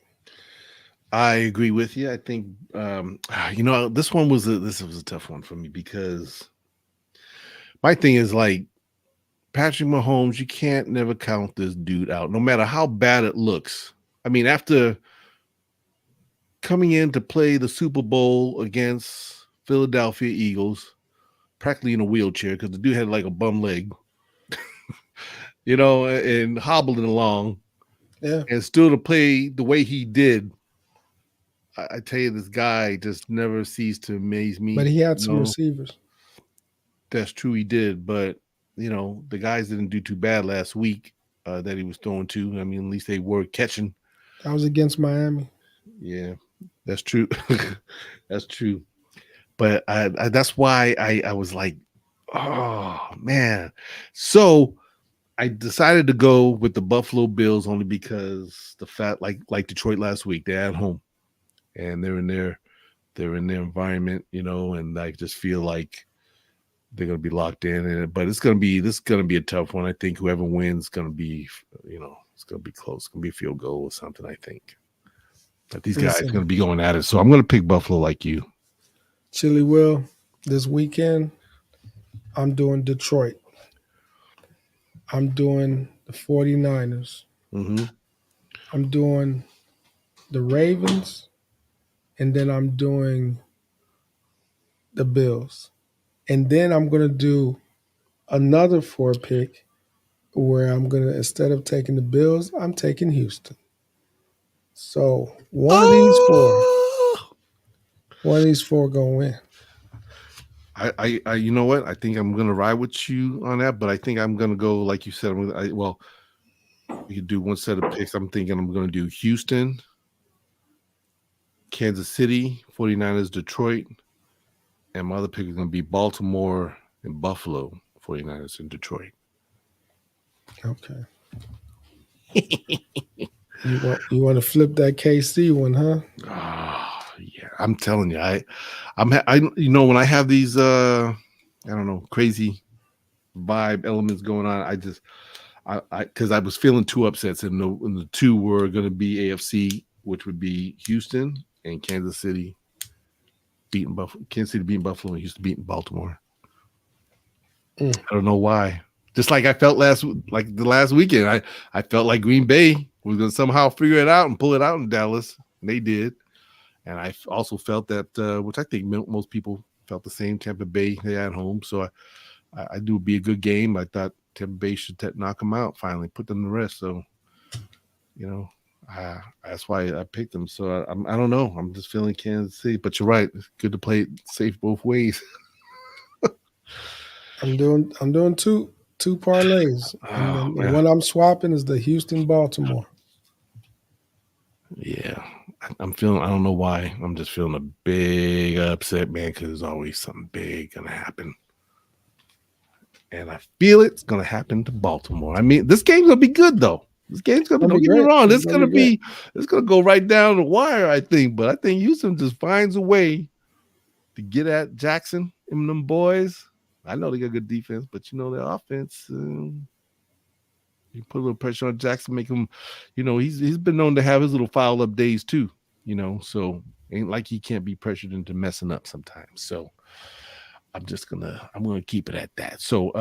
I agree with you. I think this one was a tough one for me because my thing is like Patrick Mahomes. You can't never count this dude out, no matter how bad it looks. I mean, after coming in to play the Super Bowl against Philadelphia Eagles, practically in a wheelchair because the dude had like a bum leg, and hobbling along, and still to play the way he did. I tell you, this guy just never ceased to amaze me. But he had some receivers. That's true, he did. But, the guys didn't do too bad last week that he was throwing to. I mean, at least they were catching. I was against Miami. Yeah, that's true. That's true. But I that's why I was like, oh, man. So I decided to go with the Buffalo Bills only because the fact, like Detroit last week, they're at home. And they're in their environment, and I just feel like they're gonna be locked in. But this is gonna be a tough one. I think whoever wins is gonna be, it's gonna be close. It's gonna be a field goal or something. I think. But these guys are gonna be going at it, so I'm gonna pick Buffalo like you. Chili Will, this weekend, I'm doing Detroit. I'm doing the 49ers. Mm-hmm. I'm doing the Ravens. And then I'm doing the Bills. And then I'm going to do another 4-pick where I'm going to, instead of taking the Bills, I'm taking Houston. So one of these four going to win. you know what? I think I'm gonna ride with you on that, but I think I'm gonna go like you said. Well, we could do one set of picks. I'm thinking I'm gonna do Houston, Kansas City, 49ers, Detroit, and my other pick is gonna be Baltimore and Buffalo, 49ers in Detroit. Okay. You want to flip that KC one, huh? Oh, yeah, I'm telling you, I you know when I have these I don't know crazy vibe elements going on, I because I was feeling two upsets, and the two were going to be AFC, which would be Houston and Kansas City beating Buffalo, Kansas City beating Buffalo, and Houston beating Baltimore. I don't know why. Just like I felt the last weekend, I felt like Green Bay was going to somehow figure it out and pull it out in Dallas, and they did. And I also felt that, which I think most people felt the same. Tampa Bay, they at home, so I do be a good game. I thought Tampa Bay should knock them out finally, put them to rest. So, you know, that's why I picked them. So I don't know. I'm just feeling Kansas City, but you're right. It's good to play it safe both ways. I'm doing two parlays, and then the one I'm swapping is the Houston Baltimore. Yeah, I'm feeling. I don't know why. I'm just feeling a big upset, man, because there's always something big gonna happen. And I feel it's going to happen to Baltimore. I mean, this game's going to be good, though. This game's going to don't get me wrong. It's going to go right down the wire, I think. But I think Houston just finds a way to get at Jackson and them boys. I know they got good defense, but you know their offense. You put a little pressure on Jackson, make him. You know he's been known to have his little foul up days too. You know, so ain't like he can't be pressured into messing up sometimes. So. I'm gonna keep it at that. So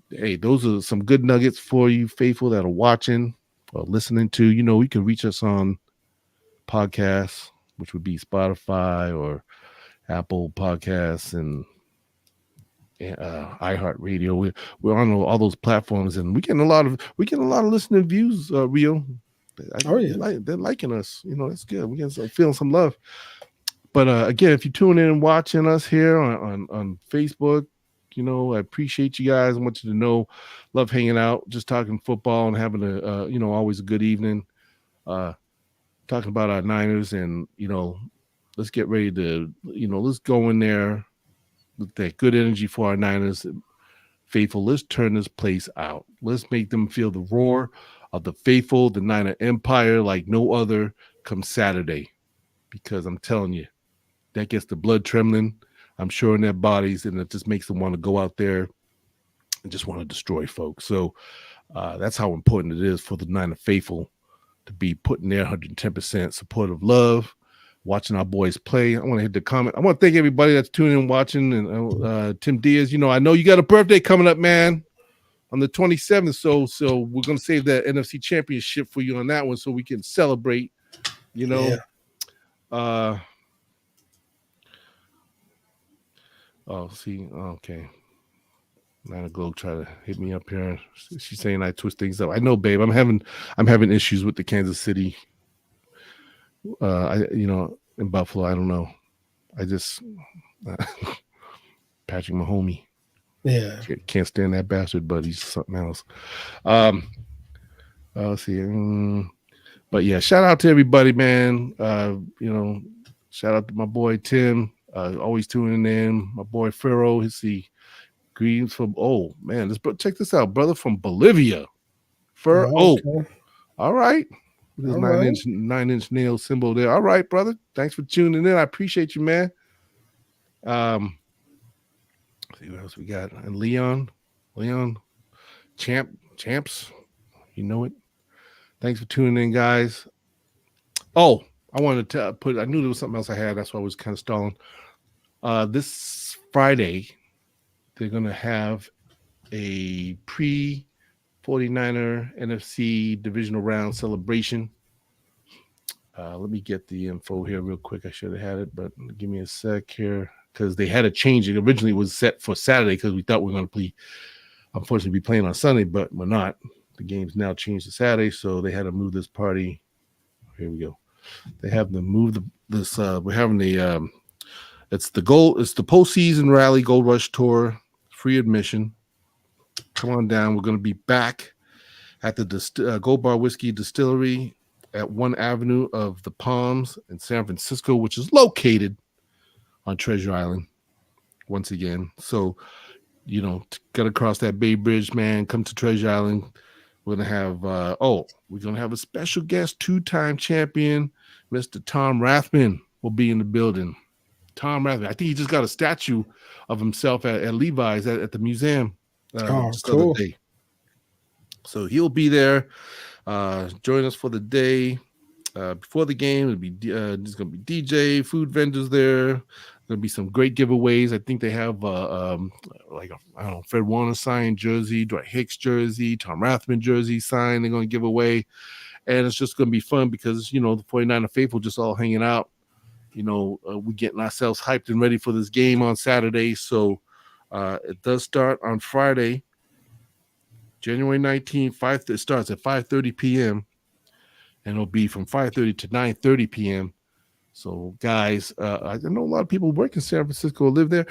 hey, those are some good nuggets for you faithful that are watching or listening to. You know, you can reach us on podcasts, which would be Spotify or Apple Podcasts and iHeartRadio. We're on all those platforms, and we getting a lot of listening views. Rio, they're liking us. You know, that's good. We get feeling some love. But again, if you're tuning in and watching us here on Facebook, you know, I appreciate you guys. I want you to know, love hanging out, just talking football and having always a good evening, talking about our Niners. And, you know, let's get ready to, let's go in there with that good energy for our Niners. Faithful, let's turn this place out. Let's make them feel the roar of the faithful, the Niner Empire like no other come Saturday. Because I'm telling you, that gets the blood trembling, I'm sure, in their bodies, and it just makes them want to go out there and just want to destroy folks. So that's how important it is for the Niner faithful to be putting their 110% supportive love, watching our boys play. I want to hit the comment. I want to thank everybody that's tuning in, watching. And Tim Diaz, you know, I know you got a birthday coming up, man, on the 27th. So we're going to save that NFC Championship for you on that one so we can celebrate, you know. Yeah. Okay. Nina Globe try to hit me up here. She's saying I twist things up. I know, babe. I'm having issues with the Kansas City. In Buffalo, I don't know. I just Patrick Mahomes. Yeah, can't stand that bastard, but he's something else. Let's see. But yeah, shout out to everybody, man. Shout out to my boy Tim. Always tuning in. My boy Pharaoh. Greetings from check this out, brother from Bolivia. Okay. All right. This 9-inch nail symbol there. All right, brother. Thanks for tuning in. I appreciate you, man. See what else we got. And Leon, champs. You know it. Thanks for tuning in, guys. Oh, I wanted to I knew there was something else I had. That's why I was kind of stalling. This Friday, they're going to have a pre-49er NFC divisional round celebration. Let me get the info here real quick. I should have had it, but give me a sec here because they had to change it. Originally, it was set for Saturday because we thought we were going to unfortunately, be playing on Sunday, but we're not. The game's now changed to Saturday, so they had to move this party. Here we go. They have to move this. We're having the It's the postseason rally Gold Rush Tour, free admission. Come on down. We're going to be back at the Gold Bar Whiskey Distillery at 1 Avenue of the Palms in San Francisco, which is located on Treasure Island once again. So, got to cross that Bay Bridge, man. Come to Treasure Island. We're going to have, we're going to have a special guest, 2-time champion, Mr. Tom Rathman will be in the building. Tom Rathman. I think he just got a statue of himself at Levi's at the museum just the other day. So he'll be there. Join us for the day. Before the game, there's going to be DJ, food vendors there. There'll be some great giveaways. I think they have Fred Warner signed jersey, Dwight Hicks jersey, Tom Rathman jersey signed. They're going to give away, and it's just going to be fun because the 49er faithful just all hanging out. We're getting ourselves hyped and ready for this game on Saturday. So it does start on Friday, January 19th. It starts at 5:30 p.m. and it'll be from 5:30 to 9:30 p.m. So, guys, I know a lot of people work in San Francisco, live there.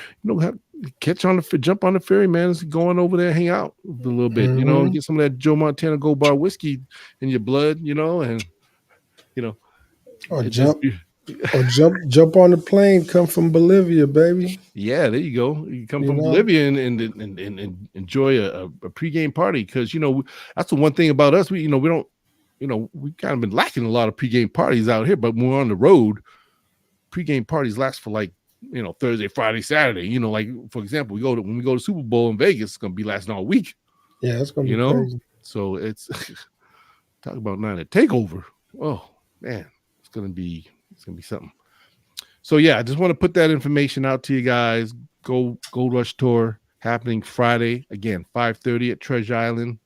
Jump on the ferry, man. It's going over there, hang out a little bit. Get some of that Joe Montana Gold Bar whiskey in your blood, and or jump on the plane. Come from Bolivia, baby. Yeah, there you go. You come from Bolivia and enjoy a pregame party because that's the one thing about us. We don't. We've kind of been lacking a lot of pregame parties out here, but when we're on the road, pregame parties last for Thursday, Friday, Saturday. Like for example, when we go to Super Bowl in Vegas, it's gonna be lasting all week. Yeah, it's gonna be crazy. So it's talk about not a takeover. Oh man, it's gonna be something. So yeah, I just want to put that information out to you guys. Gold Rush Tour happening Friday again, 5:30 at Treasure Island.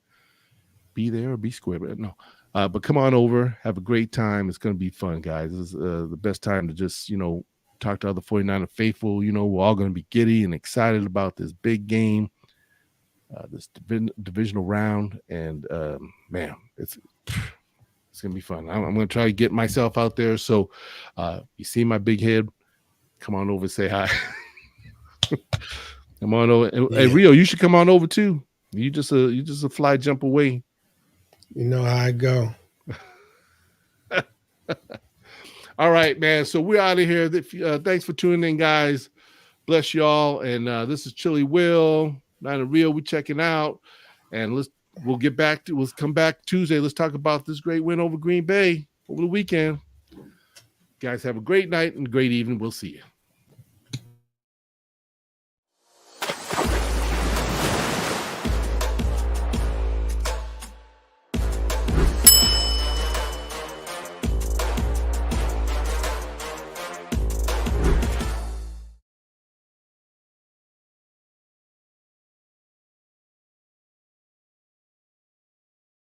Be there or be square, but no. But come on over, have a great time. It's going to be fun, guys. This is the best time to just, talk to other 49er faithful. We're all going to be giddy and excited about this big game, this divisional round. And, man, it's going to be fun. I'm going to try to get myself out there. So you see my big head, come on over and say hi. Come on over. Hey, Rio, you should come on over, too. You just a fly jump away. You know how I go. All right, man. So we're out of here. Thanks for tuning in, guys. Bless y'all. And this is Chili Will, Nine and Real. We checking out, and we'll come back Tuesday. Let's talk about this great win over Green Bay over the weekend. Guys, have a great night and great evening. We'll see you.